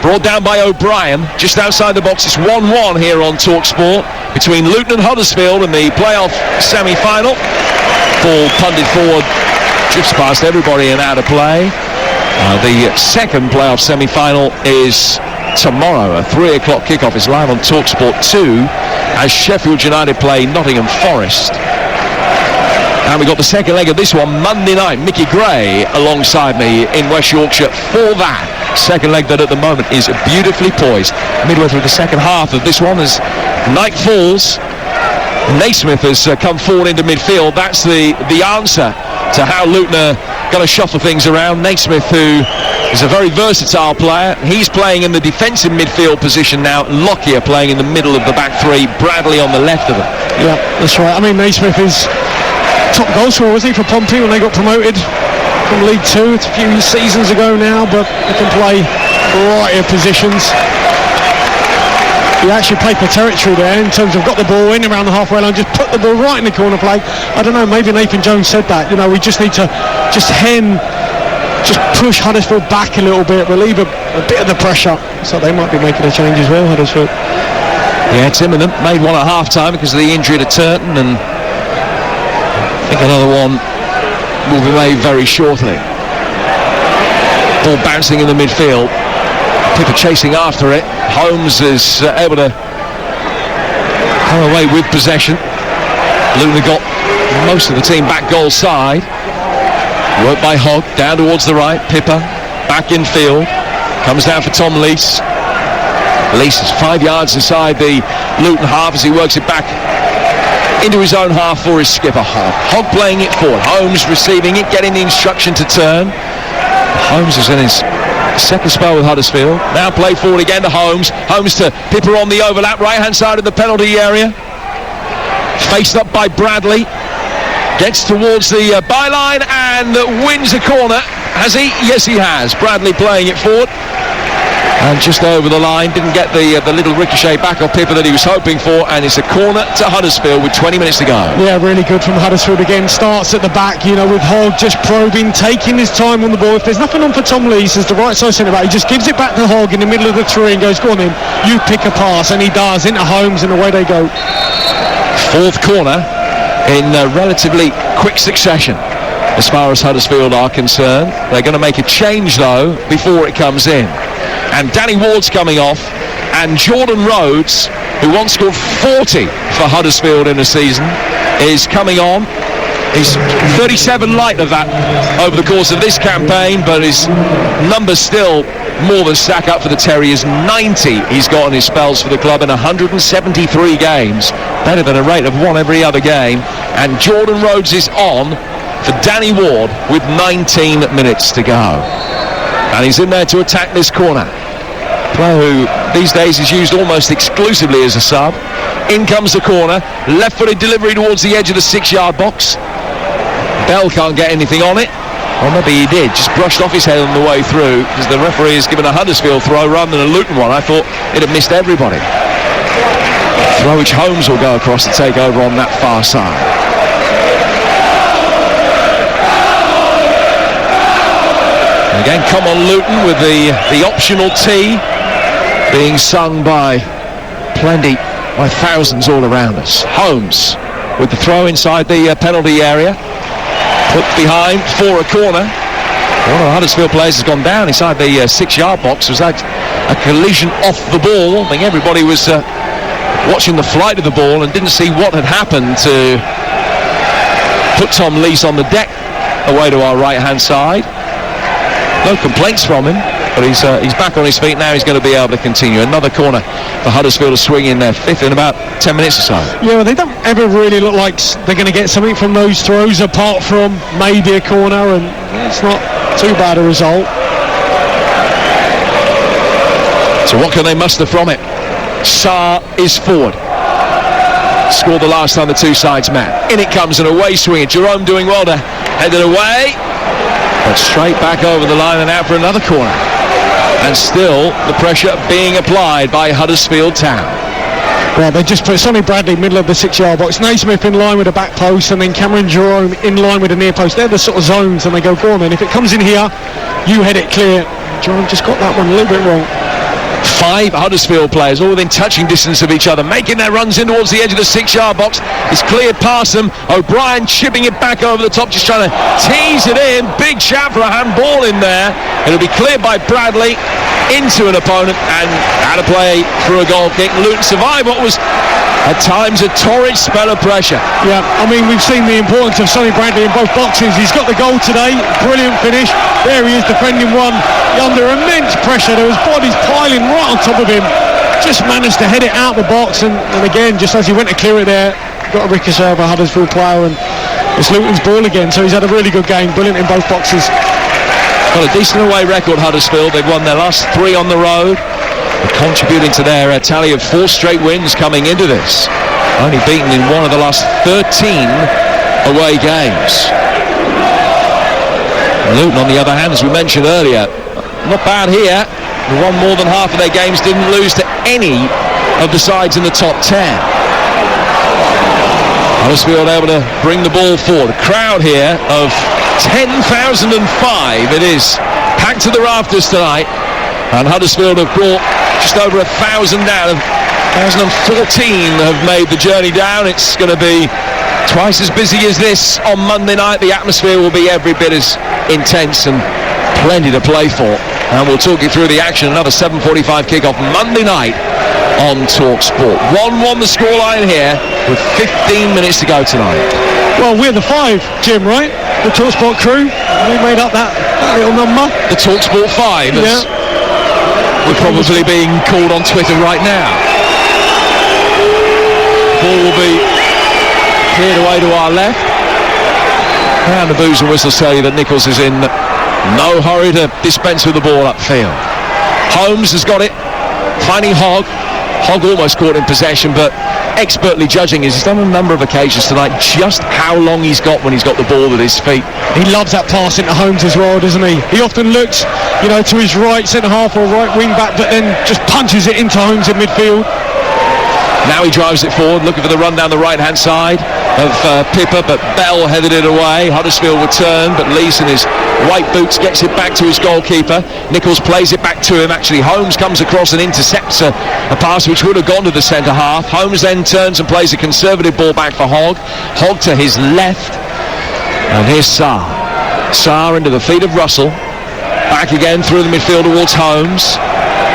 Brought down by O'Brien, just outside the box. It's 1-1 here on TalkSport between Luton and Huddersfield in the playoff semi-final. Ball punted forward, drifts past everybody and out of play. The second playoff semi-final is tomorrow. A 3 o'clock kickoff is live on TalkSport 2 as Sheffield United play Nottingham Forest. And we've got the second leg of this one Monday night. Mickey Gray alongside me in West Yorkshire for that second leg that at the moment is beautifully poised. Midway through the second half of this one as night falls, Naismith has come forward into midfield. That's the answer to how Luton are going to shuffle things around. Naismith, who is a very versatile player, he's playing in the defensive midfield position now. Lockyer playing in the middle of the back three, Bradley on the left of them. Yeah, that's right. I mean, Naismith is top goal scorer, wasn't he, for Pompey when they got promoted from League Two? It's a few seasons ago now, but he can play a variety of positions. He actually played for territory there in terms of got the ball in around the halfway line, just put the ball right in the corner flag. I don't know, maybe Nathan Jones said that, we just need to just push Huddersfield back a little bit, relieve a bit of the pressure. So they might be making a change as well, Huddersfield. Yeah, it's imminent. Made one at half-time because of the injury to Turton, and I think another one will be made very shortly. Ball bouncing in the midfield. Pippa chasing after it. Holmes is able to come away with possession. Luton got most of the team back goal side. Worked by Hogg, down towards the right. Pippa back in field. Comes down for Tom Lees. Lees is 5 yards inside the Luton half as he works it back into his own half for his skipper Hogg. Hogg playing it forward. Holmes receiving it, getting the instruction to turn. Holmes is in his second spell with Huddersfield. Now play forward again to Holmes. Holmes to Pippa on the overlap, right hand side of the penalty area. Faced up by Bradley. Gets towards the byline and wins a corner. Has he? Yes, he has. Bradley playing it forward. And just over the line, didn't get the little ricochet back off Pippa that he was hoping for, and it's a corner to Huddersfield with 20 minutes to go. Yeah, really good from Huddersfield again. Starts at the back, with Hogg just probing, taking his time on the ball. If there's nothing on for Tom Lees as the right side centre back, he just gives it back to Hogg in the middle of the three and goes, go on in, you pick a pass, and he does, into Holmes, and away they go. Fourth corner in relatively quick succession as far as Huddersfield are concerned. They're going to make a change though before it comes in. And Danny Ward's coming off, and Jordan Rhodes, who once scored 40 for Huddersfield in a season, is coming on. He's 37 light of that over the course of this campaign, but his numbers still more than stack up for the Terriers. 90 he's got on his spells for the club in 173 games, better than a rate of one every other game. And Jordan Rhodes is on for Danny Ward with 19 minutes to go. And he's in there to attack this corner. Player who these days is used almost exclusively as a sub. In comes the corner. Left-footed delivery towards the edge of the 6-yard box. Bell can't get anything on it. Or maybe he did. Just brushed off his head on the way through because the referee has given a Huddersfield throw rather than a Luton one. I thought it had missed everybody. Throw which Holmes will go across to take over on that far side. Again, come on Luton with the optional T being sung by thousands all around us. Holmes with the throw inside the penalty area. Put behind for a corner. One of the Huddersfield players has gone down inside the 6-yard box. Was that a collision off the ball? I think everybody was watching the flight of the ball and didn't see what had happened to put Tom Lees on the deck away to our right-hand side. No complaints from him, but he's back on his feet now. He's going to be able to continue. Another corner for Huddersfield to swing in their fifth in about 10 minutes or so. Yeah, well, they don't ever really look like they're going to get something from those throws apart from maybe a corner, and it's not too bad a result. So what can they muster from it? Sarr is forward. Scored the last time the two sides met. In it comes an away swing. Jerome doing well to head it away. But straight back over the line and out for another corner. And still the pressure being applied by Huddersfield Town. Well, they just put Sonny Bradley middle of the 6-yard box, Naismith in line with the back post, and then Cameron Jerome in line with the near post. They're the sort of zones, and they go, go on then, if it comes in here, you head it clear. Jerome just got that one a little bit wrong. 5 Huddersfield players all within touching distance of each other, making their runs in towards the edge of the 6-yard box. It's cleared past them. O'Brien chipping it back over the top, just trying to tease it in. Big shout for a handball in there. It'll be cleared by Bradley into an opponent and out of play through a goal kick. Luton survived what was at times a torrid spell of pressure. Yeah, I mean, we've seen the importance of Sonny Bradley in both boxes. He's got the goal today, brilliant finish. There he is defending one under immense pressure. There was bodies piling right on top of him. Just managed to head it out the box, and again, just as he went to clear it there, got a ricochet over a Huddersfield player, and it's Luton's ball again. So he's had a really good game, brilliant in both boxes. Got a decent away record, Huddersfield. They've won their last 3 on the road, contributing to their tally of 4 straight wins coming into this. Only beaten in one of the last 13 away games. Luton, on the other hand, as we mentioned earlier, not bad here. They won more than half of their games, didn't lose to any of the sides in the top 10. Huddersfield able to bring the ball forward. A crowd here of 10,005. It is packed to the rafters tonight, and Huddersfield have brought just over 1,000 down. 1,014 have made the journey down. It's going to be twice as busy as this on Monday night. The atmosphere will be every bit as intense and plenty to play for. And we'll talk you through the action. Another 7:45 kickoff Monday night on TalkSport. 1-1 the scoreline here with 15 minutes to go tonight. Well, we're the 5, Jim, right? The TalkSport crew. We made up that little number. The TalkSport 5. Yeah. We're probably being called on Twitter right now. Ball will be cleared away to our left. And the boos and whistles tell you that Nichols is in no hurry to dispense with the ball upfield. Holmes has got it, finding Hogg. Hogg almost caught in possession, but expertly judging, as he's done on a number of occasions tonight, just how long he's got when he's got the ball at his feet. He loves that pass into Holmes as well, doesn't he? He often looks, to his right centre-half or right wing-back, but then just punches it into Holmes in midfield. Now he drives it forward, looking for the run down the right-hand side of Pippa, but Bell headed it away. Huddersfield return, but Lees in his white boots gets it back to his goalkeeper. Nichols plays it back to him. Actually, Holmes comes across and intercepts a pass which would have gone to the centre-half. Holmes then turns and plays a conservative ball back for Hogg. Hogg to his left. And here's Sarr. Sarr into the feet of Russell. Back again through the midfield towards Holmes.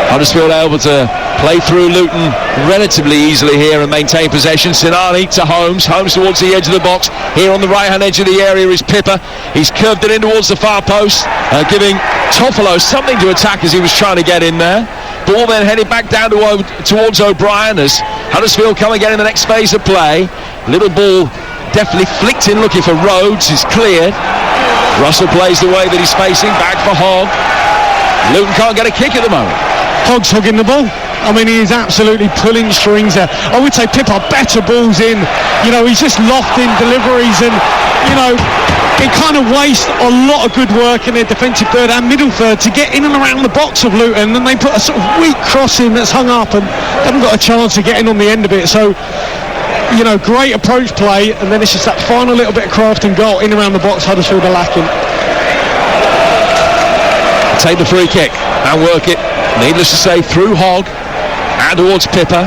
Huddersfield able to play through Luton relatively easily here and maintain possession. Sinani to Holmes. Holmes towards the edge of the box. Here on the right-hand edge of the area is Pippa. He's curved it in towards the far post, giving Toffolo something to attack as he was trying to get in there. Ball then headed back down towards O'Brien as Huddersfield come again in the next phase of play. Little ball definitely flicked in looking for Rhodes. Is cleared. Russell plays the way that he's facing. Back for Hogg. Luton can't get a kick at the moment. Hogg's hugging the ball. I mean, he is absolutely pulling strings there. I would say Pippa better balls in. He's just loft in deliveries, and it kind of wastes a lot of good work in their defensive third and middle third to get in and around the box of Luton, and they put a sort of weak cross in that's hung up and haven't got a chance of getting on the end of it. So, great approach play, and then it's just that final little bit of craft and goal in around the box Huddersfield are lacking. Take the free kick and work it, needless to say, through Hogg and towards Pippa.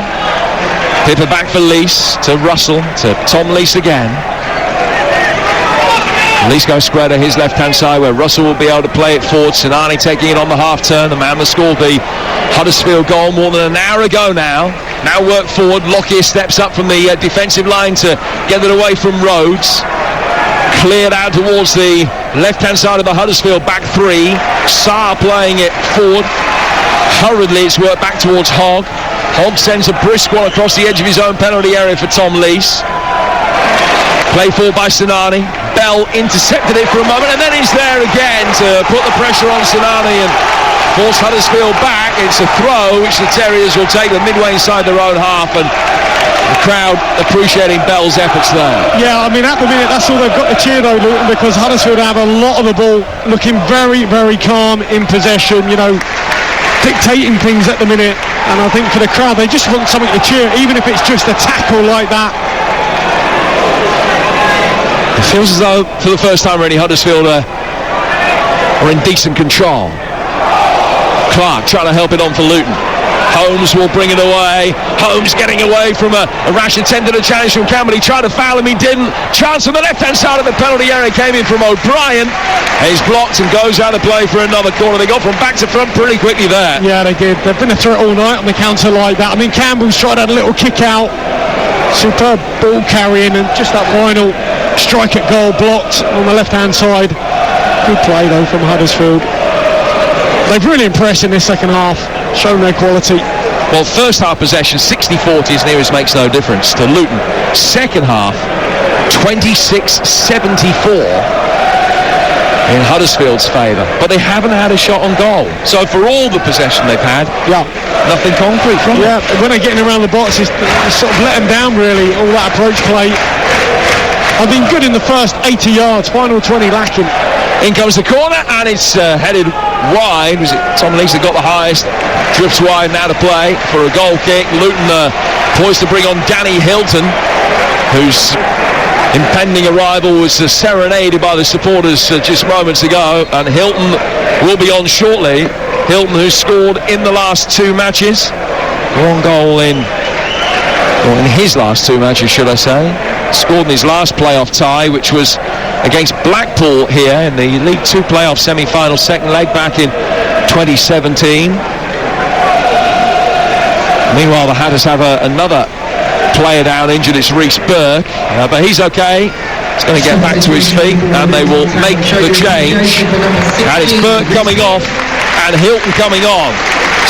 Pippa back for Lees to Russell to Tom Lees again. Lees goes square to his left-hand side where Russell will be able to play it forward. Sinani taking it on the half-turn. The man that scored the Huddersfield goal more than an hour ago now. Now work forward. Lockyer steps up from the defensive line to get it away from Rhodes. Cleared out towards the left-hand side of the Huddersfield back three. Sarr playing it forward. Hurriedly it's worked back towards Hogg. Hogg sends a brisk one across the edge of his own penalty area for Tom Lees. Play forward by Sinani. Bell intercepted it for a moment and then he's there again to put the pressure on Sinani and force Huddersfield back. It's a throw which the Terriers will take the midway inside their own half, and the crowd appreciating Bell's efforts there. Yeah, I mean, at the minute, that's all they've got to cheer though, Luton, because Huddersfield have a lot of the ball, looking very, very calm in possession. dictating things at the minute, and I think for the crowd they just want something to cheer, even if it's just a tackle like that. It feels as though for the first time really Huddersfield are in decent control. Clark trying to help it on for Luton. Holmes will bring it away. Holmes getting away from a rash attempt at a challenge from Campbell. He tried to foul him, he didn't. Chance on the left-hand side of the penalty area came in from O'Brien. He's blocked and goes out of play for another corner. They got from back to front pretty quickly there. Yeah, they did. They've been a threat all night on the counter like that. I mean, Campbell's tried to have a little kick out. Superb ball carrying, and just that final strike at goal blocked on the left-hand side. Good play, though, from Huddersfield. They've really impressed in this second half, shown their quality. Well, first half possession, 60-40 as near as makes no difference to Luton. Second half, 26-74 in Huddersfield's favour. But they haven't had a shot on goal. So for all the possession they've had, nothing concrete from it. Yeah, when they're getting around the box, it's sort of let them down, really, all that approach play. I've been good in the first 80 yards, final 20 lacking. In comes the corner, and it's headed wide. Was it Tom Lees that got the highest? Drifts wide now to play for a goal kick. Luton poised to bring on Danny Hilton, whose impending arrival was serenaded by the supporters just moments ago, and Hilton will be on shortly. Hilton, who scored in the last two matches. One goal in his last two matches, should I say. Scored in his last playoff tie, which was against Blackpool here in the League 2 playoff semi-final, second leg back in 2017. Meanwhile, the Hatters have another player down injured. It's Reece Burke, but he's okay. He's going to get back to his feet, and they will make the change. And it's Burke coming off and Hilton coming on.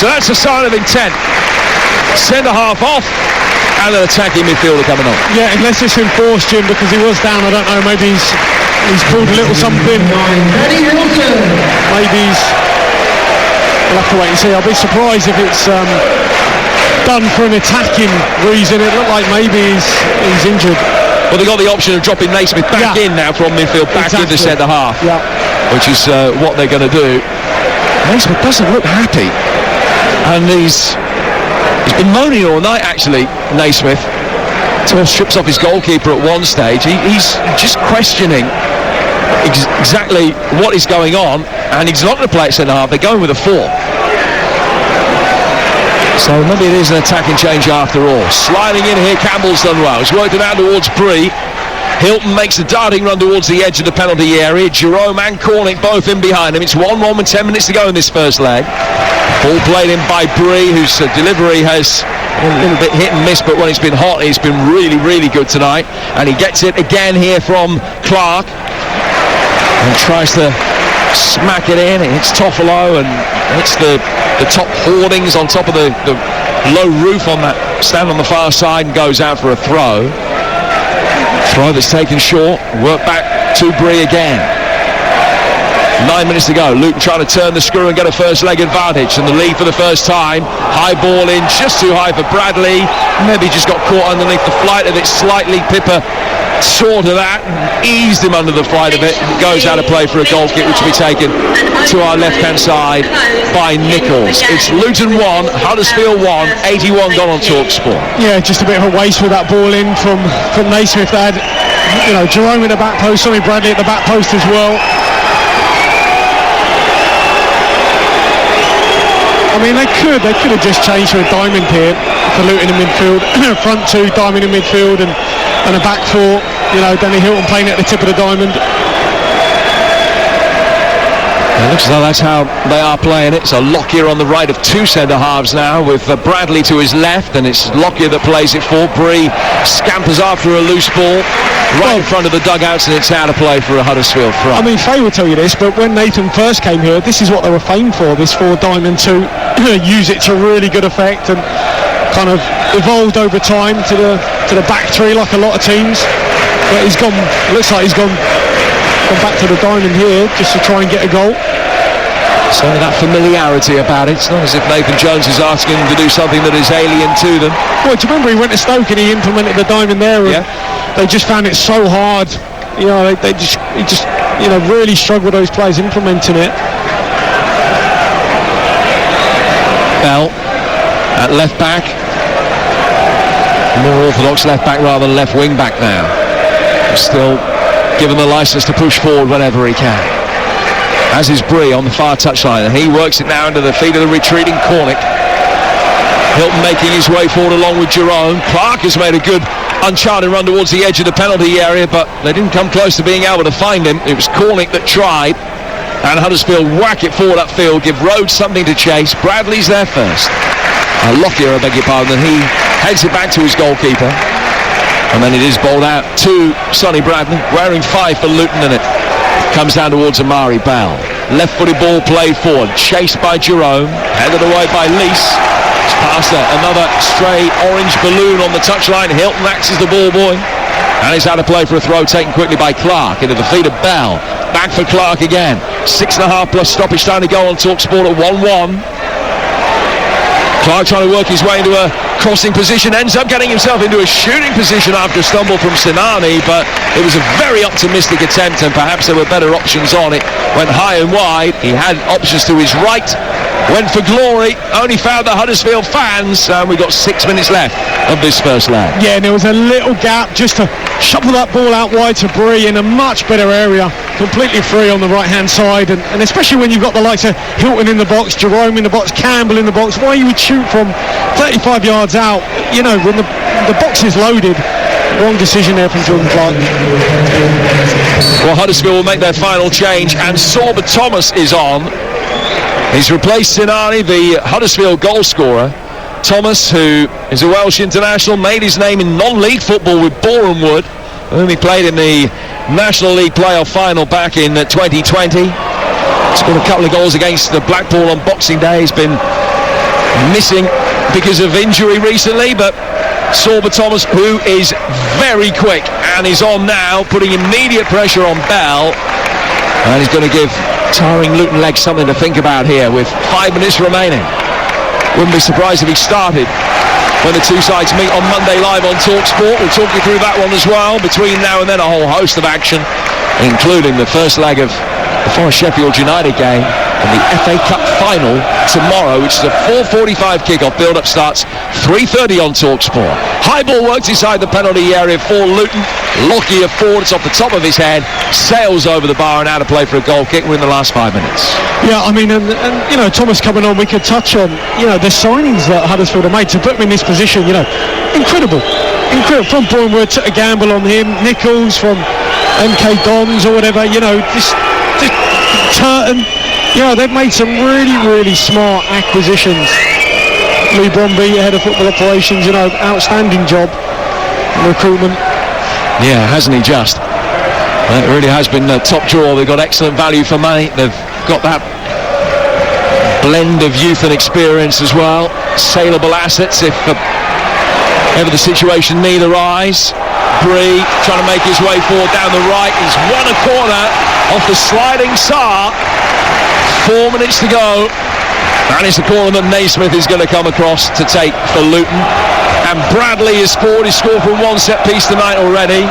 So that's a sign of intent. Centre half off, and an attacking midfielder coming on. Yeah, unless it's enforced, Jim, because he was down. I don't know, maybe he's pulled a little something. Maybe we'll have to wait and see. I'll be surprised if it's done for an attacking reason. It looked like maybe he's injured. Well, they got the option of dropping Naismith back in now from midfield, back in the centre half, which is what they're going to do. Naismith doesn't look happy, and he's been moaning all night, actually, Naismith. So strips off his goalkeeper at one stage. He's just questioning exactly what is going on, and he's not going to play at centre half. They're going with a 4. So maybe it is an attacking change after all. Sliding in here, Campbell's done well. He's worked it out towards Bree. Hilton makes a darting run towards the edge of the penalty area. Jerome and Cornick both in behind him. It's 1-1 with 10 minutes to go in this first leg. Ball played in by Bree, whose delivery has a little bit hit and miss, but when it's been hot, he's been really, really good tonight. And he gets it again here from Clark. And tries to smack it in. It hits Toffolo and hits the top hoardings on top of the low roof on that stand on the far side, and goes out for a throw. Throw that's taken short. Work back to Bree again. 9 minutes to go. Luton trying to turn the screw and get a first leg advantage, and the lead for the first time. High ball in, just too high for Bradley. Maybe just got caught underneath the flight of it slightly. Pippa saw to that and eased him under the flight of it. Goes out of play for a goal kick, which will be taken to our left-hand side by Nichols. It's Luton 1, Huddersfield 1, 81 gone on TalkSport. Yeah, just a bit of a waste with that ball in from Naismith. They had, Jerome in the back post, Sonny Bradley at the back post as well. I mean, they could have just changed to a diamond here for Luton in midfield. Front 2, diamond in midfield, and a back 4. Danny Hilton playing at the tip of the diamond. It looks as though that's how they are playing it. So Lockyer on the right of 2 centre halves now, with Bradley to his left, and it's Lockyer that plays it for. Bree scampers after a loose ball right in front of the dugouts, and it's out of play for a Huddersfield front. I mean, Faye will tell you this, but when Nathan first came here, this is what they were famed for, this 4 diamond 2. Use it to really good effect, and kind of evolved over time to the back 3 like a lot of teams. But looks like he's gone back to the diamond here just to try and get a goal. Certainly that familiarity about it. It's not as if Nathan Jones is asking him to do something that is alien to them. Well, do you remember he went to Stoke and he implemented the diamond there? And they just found it so hard. He just really struggled, those players, implementing it. Bell at left back. More orthodox left back rather than left wing back now. Still given the licence to push forward whenever he can. As is Bree on the far touchline, and he works it now into the feet of the retreating Cornick. Hilton making his way forward along with Jerome. Clark has made a good uncharted run towards the edge of the penalty area, but they didn't come close to being able to find him. It was Cornick that tried, and Huddersfield whack it forward upfield, give Rhodes something to chase. Bradley's there first. Lockyer, I beg your pardon, and he heads it back to his goalkeeper. And then it is bowled out to Sonny Bradley, wearing 5 for Luton, and it comes down towards Amari Bell. Left-footed ball played forward, chased by Jerome, headed away by Lees. It's past another stray orange balloon on the touchline. Hilton acts as the ball boy, and it's out of play for a throw taken quickly by Clark into the feet of Bell. Back for Clark again. 6.5 plus stoppage time to go on TalkSport at 1-1. Clark trying to work his way into a crossing position, ends up getting himself into a shooting position after a stumble from Sinani, but it was a very optimistic attempt, and perhaps there were better options on it. Went high and wide. He had options to his right, went for glory, only found the Huddersfield fans, and we got 6 minutes left of this first leg. Yeah, and there was a little gap just to shuffle that ball out wide to Bree in a much better area, completely free on the right hand side, and especially when you've got the likes of Hilton in the box, Jerome in the box, Campbell in the box. Why you would shoot from 35 yards out, you know, when the box is loaded. Wrong decision there from Jordan Clark. Well, Huddersfield will make their final change, and Sorba Thomas is on. He's replaced Sinani, the Huddersfield goal scorer. Thomas, who is a Welsh international, made his name in non-league football with Boreham Wood, whom he played in the National League playoff final back in 2020. Scored a couple of goals against the Blackpool on Boxing Day. He's been missing because of injury recently, but Sorba Thomas, who is very quick and is on now, putting immediate pressure on Bell, and he's going to give tiring Luton legs something to think about here with 5 minutes remaining. Wouldn't be surprised if he started when the two sides meet on Monday live on TalkSport. We'll talk you through that one as well. Between now and then, a whole host of action, including the first leg of the Forest Sheffield United game and the FA Cup final tomorrow, which is a 4:45 kickoff. Build-up starts 3:30 on TalkSport. High ball works inside the penalty area for Luton. Lockyer forward, it's off the top of his head, sails over the bar and out of play for a goal kick. We're in the last 5 minutes. Yeah, I mean, and you know, Thomas coming on, we could touch on, you know, the signings that Huddersfield have made to put him in this position. You know, incredible. From Bournemouth to a gamble on him, Nichols from MK Dons or whatever. You know, just Turton. You know, they've made some really smart acquisitions. Lee Bromby, head of football operations, you know, outstanding job in recruitment. Yeah, hasn't he just? It really has been a top draw. They've got excellent value for money. They've got that blend of youth and experience as well. Saleable assets if ever the situation need arise. Bree trying to make his way forward down the right. He's won a corner off the sliding Saar. 4 minutes to go. And it's a corner that Naismith is going to come across to take for Luton. And Bradley has scored. He's scored from one set piece tonight already.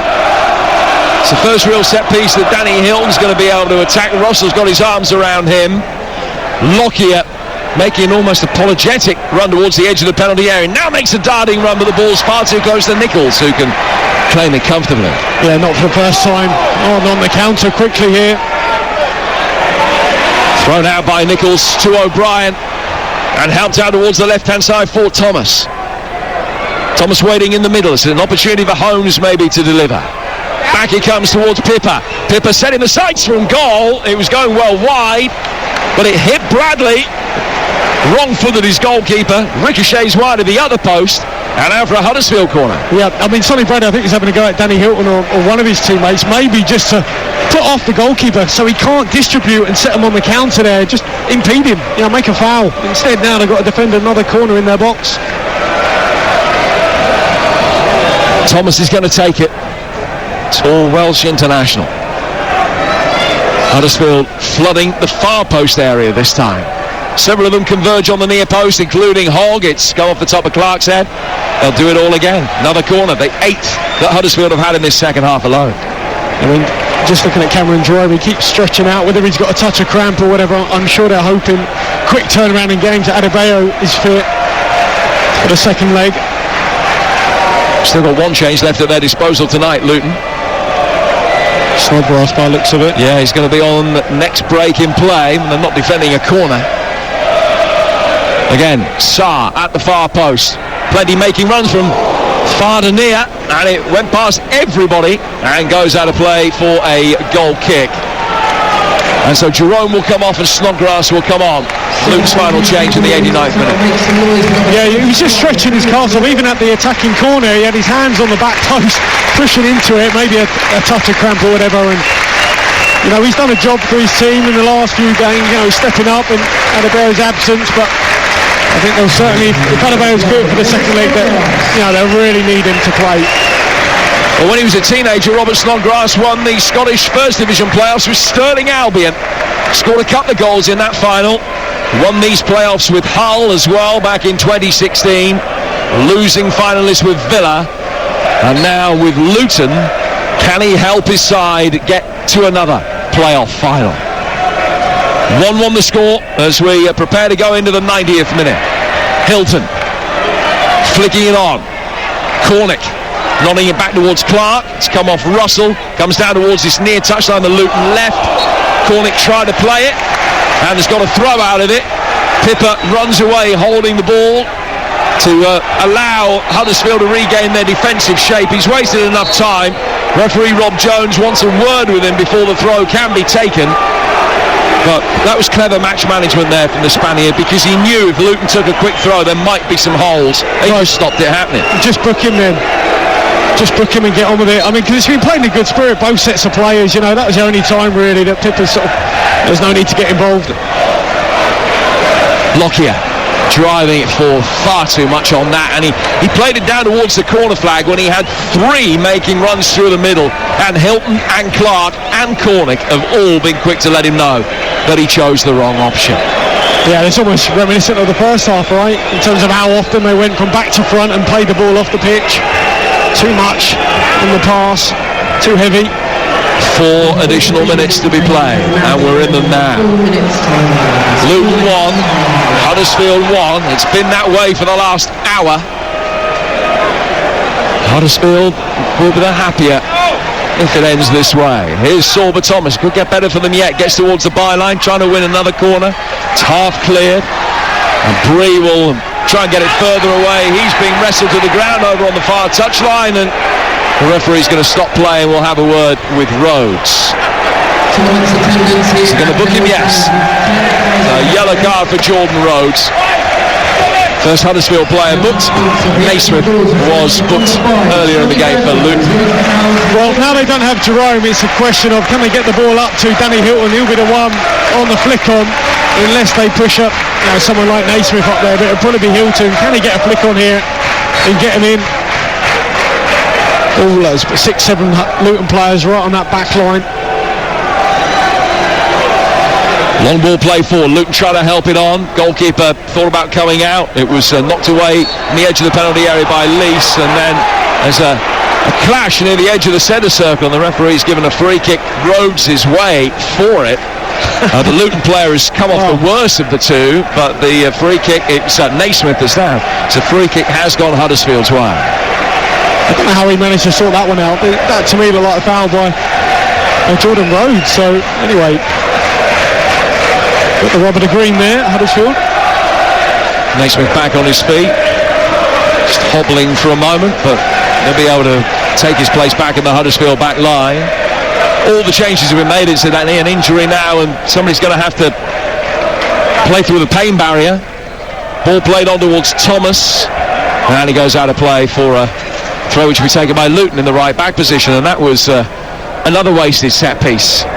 It's the first real set piece that Danny Hilton's going to be able to attack. Russell's got his arms around him. Lockyer making an almost apologetic run towards the edge of the penalty area. Now makes a darting run, but the ball's far too close to Nichols, who can claim it comfortably. Yeah, not for the first time. On the counter quickly here. Thrown out by Nichols to O'Brien and helped out towards the left-hand side for Thomas. Thomas waiting in the middle. It's an opportunity for Holmes maybe to deliver. Back he comes towards Pippa. Pippa setting the sights from goal. It was going well wide, but it hit Bradley. Wrong-footed his goalkeeper. Ricochets wide of the other post. And out for a Huddersfield corner. Yeah, I mean, Sonny Bradley, I think, is having a go at Danny Hilton or one of his teammates, maybe just to put off the goalkeeper so he can't distribute and set him on the counter there, just impede him, you know, make a foul. Instead now they've got to defend another corner in their box. Thomas is going to take it. Tall Welsh international. Huddersfield flooding the far post area this time. Several of them converge on the near post, including Hogg. It's go off the top of Clark's head. They'll do it all again. Another corner, the 8th that Huddersfield have had in this second half alone. I mean, Just looking at Cameron Jerome, he keeps stretching out, whether he's got a touch of cramp or whatever. I'm sure they're hoping quick turnaround in games. Adebayo is fit for the second leg. Still got one change left at their disposal tonight, Luton. Snodgrass by the looks of it. Yeah, he's going to be on next break in play. They're not defending a corner. Again, Sarr at the far post. Plenty making runs from far to near, and it went past everybody and goes out of play for a goal kick. And so Jerome will come off and Snodgrass will come on. Luton's final change in the 89th minute. Yeah, he was just stretching his calves off. Even at the attacking corner, he had his hands on the back post, pushing into it, maybe a touch of cramp or whatever. And you know, he's done a job for his team in the last few games, you know, stepping up in Adebayo's absence, but I think they'll certainly, if Adebayo's good for the second leg, that, you know, they'll really need him to play. Well, when he was a teenager, Robert Snodgrass won the Scottish First Division playoffs with Stirling Albion. Scored a couple of goals in that final. Won these playoffs with Hull as well back in 2016. Losing finalist with Villa. And now with Luton, can he help his side get to another playoff final? 1-1 the score as we prepare to go into the 90th minute. Hilton flicking it on. Cornick nodding it back towards Clark. It's come off Russell. Comes down towards this near touchline, the Luton left. Cornick tried to play it and has got a throw out of it. Pippa runs away holding the ball to allow Huddersfield to regain their defensive shape. He's wasted enough time. Referee Rob Jones wants a word with him before the throw can be taken. But that was clever match management there from the Spaniard, because he knew if Luton took a quick throw there might be some holes. He just stopped it happening. Just book him then. Just book him and get on with it. I mean, because it's been playing in good spirit, both sets of players, you know, that was the only time really that Pippa sort of, there's no need to get involved. Lockyer driving it for far too much on that, and he played it down towards the corner flag when he had three making runs through the middle, and Hilton and Clark and Cornick have all been quick to let him know that he chose the wrong option. Yeah, it's almost reminiscent of the first half, right, in terms of how often they went from back to front and played the ball off the pitch. Too much in the pass, too heavy. 4 additional minutes to be played, and we're in them now. Luton 1, Huddersfield 1. It's been that way for the last hour. Huddersfield will be the happier if it ends this way. Here's Sorba Thomas, could get better for them yet. Gets towards the byline, trying to win another corner. It's half cleared, and Bree will try and get it further away. He's being wrestled to the ground over on the far touchline, and the referee's going to stop play and we'll have a word with Rhodes. Is he going to book him? Yes. A yellow card for Jordan Rhodes. First Huddersfield player booked. Naismith was booked earlier in the game for Luton. Well, now they don't have Jerome, it's a question of can they get the ball up to Danny Hilton. He'll be the one on the flick on, unless they push up, you know, someone like Naismith up there. But it'll probably be Hilton. Can he get a flick on here and get him in? All those 6-7 Luton players right on that back line. Long ball play forward. Luton trying to help it on. Goalkeeper thought about coming out. It was knocked away on the edge of the penalty area by Lees, and then there's a clash near the edge of the centre circle, and the referee's given a free kick Rhodes his way for it. The Luton player has come off the worst of the two, but the free kick, it's Naismith that's down. So free kick has gone Huddersfield's way. I don't know how he managed to sort that one out. That to me looked like a foul by Jordan Rhodes. So anyway, got the rubber to green there, Huddersfield. Naismith back on his feet, just hobbling for a moment, but they'll be able to take his place back in the Huddersfield back line. All the changes have been made. It's an injury now, and somebody's going to have to play through the pain barrier. Ball played on towards Thomas, and he goes out of play for a throw which will be taken by Luton in the right back position, and that was another wasted set piece.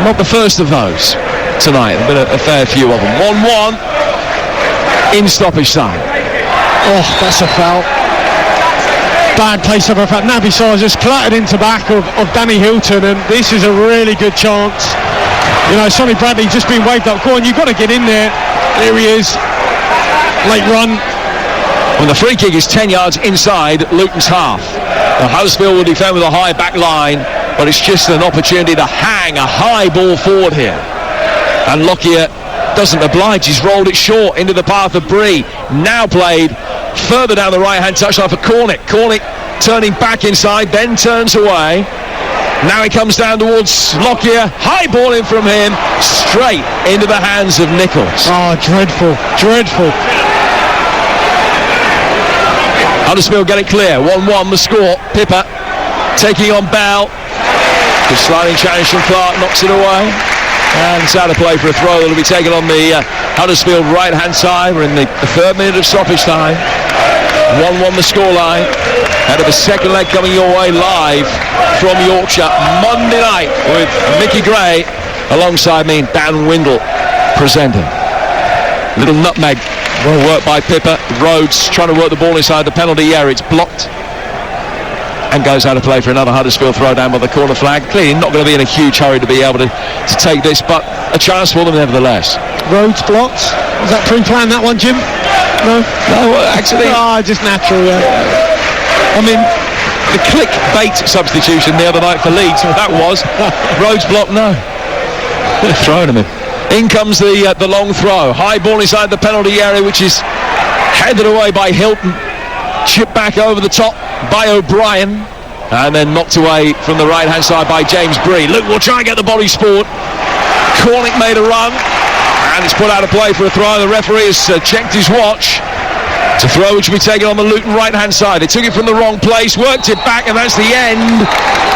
Not the first of those tonight. There've been a fair few of them. 1-1 in stoppage time. Oh, that's a foul. Bad place of a foul. Naby Sarr just clattered into back of Danny Hilton, and this is a really good chance. You know, Sonny Bradley just been waved up. Go on, you've got to get in there. Here he is. Late run. When the free kick is 10 yards inside Luton's half. Huddersfield will defend with a high back line. but it's just an opportunity to hang a high ball forward here. And Lockyer doesn't oblige. He's rolled it short into the path of Bree. Now played further down the right-hand touchline for Cornick. Cornick turning back inside, then turns away. Now he comes down towards Lockyer. High ball in from him, straight into the hands of Nichols. Oh, dreadful, dreadful. Huddersfield get it clear. 1-1 the score. Pippa taking on Bell. Good sliding challenge from Clark, knocks it away. And it's out of play for a throw that will be taken on the Huddersfield right-hand side. We're in the third minute of stoppage time. 1-1 the scoreline. Out of the second leg coming your way live from Yorkshire Monday night with Mickey Gray alongside me, Dan Windle presenting. Little nutmeg, well worked by Pippa. Rhodes trying to work the ball inside the penalty area. It's blocked and goes out of play for another Huddersfield throw down by the corner flag. Clearly not going to be in a huge hurry to be able to take this, but a chance for them nevertheless. Rhodes blocked. Was that pre-planned, that one, Jim? No, actually. Just natural, yeah. I mean, the clickbait substitution the other night for Leeds, that was. Rhodes blocked, no. Throwing him in. In comes the long throw. High ball inside the penalty area, which is headed away by Hilton. Chipped back over the top by O'Brien. And then knocked away from the right-hand side by James Bree. Luke will try and get the body sport. Cornick made a run. And it's put out of play for a throw. The referee has checked his watch. It's a throw which will be taken on the Luton right-hand side. They took it from the wrong place, worked it back, and that's the end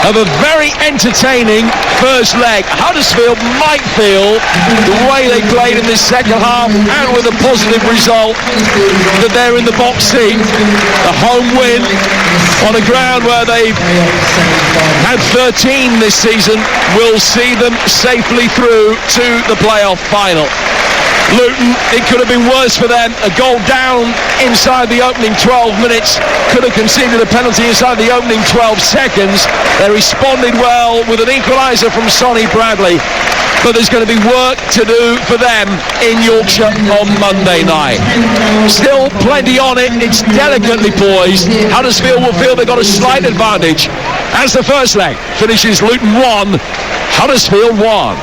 of a very entertaining first leg. Huddersfield might feel the way they played in this second half, and with a positive result, that they're in the box seat. The home win on a ground where they've had 13 this season will see them safely through to the playoff final. Luton, it could have been worse for them. A goal down inside the opening 12 minutes. Could have conceded a penalty inside the opening 12 seconds. They responded well with an equaliser from Sonny Bradley. But there's going to be work to do for them in Yorkshire on Monday night. Still plenty on it. It's delicately poised. Huddersfield will feel they've got a slight advantage as the first leg finishes Luton 1, Huddersfield 1.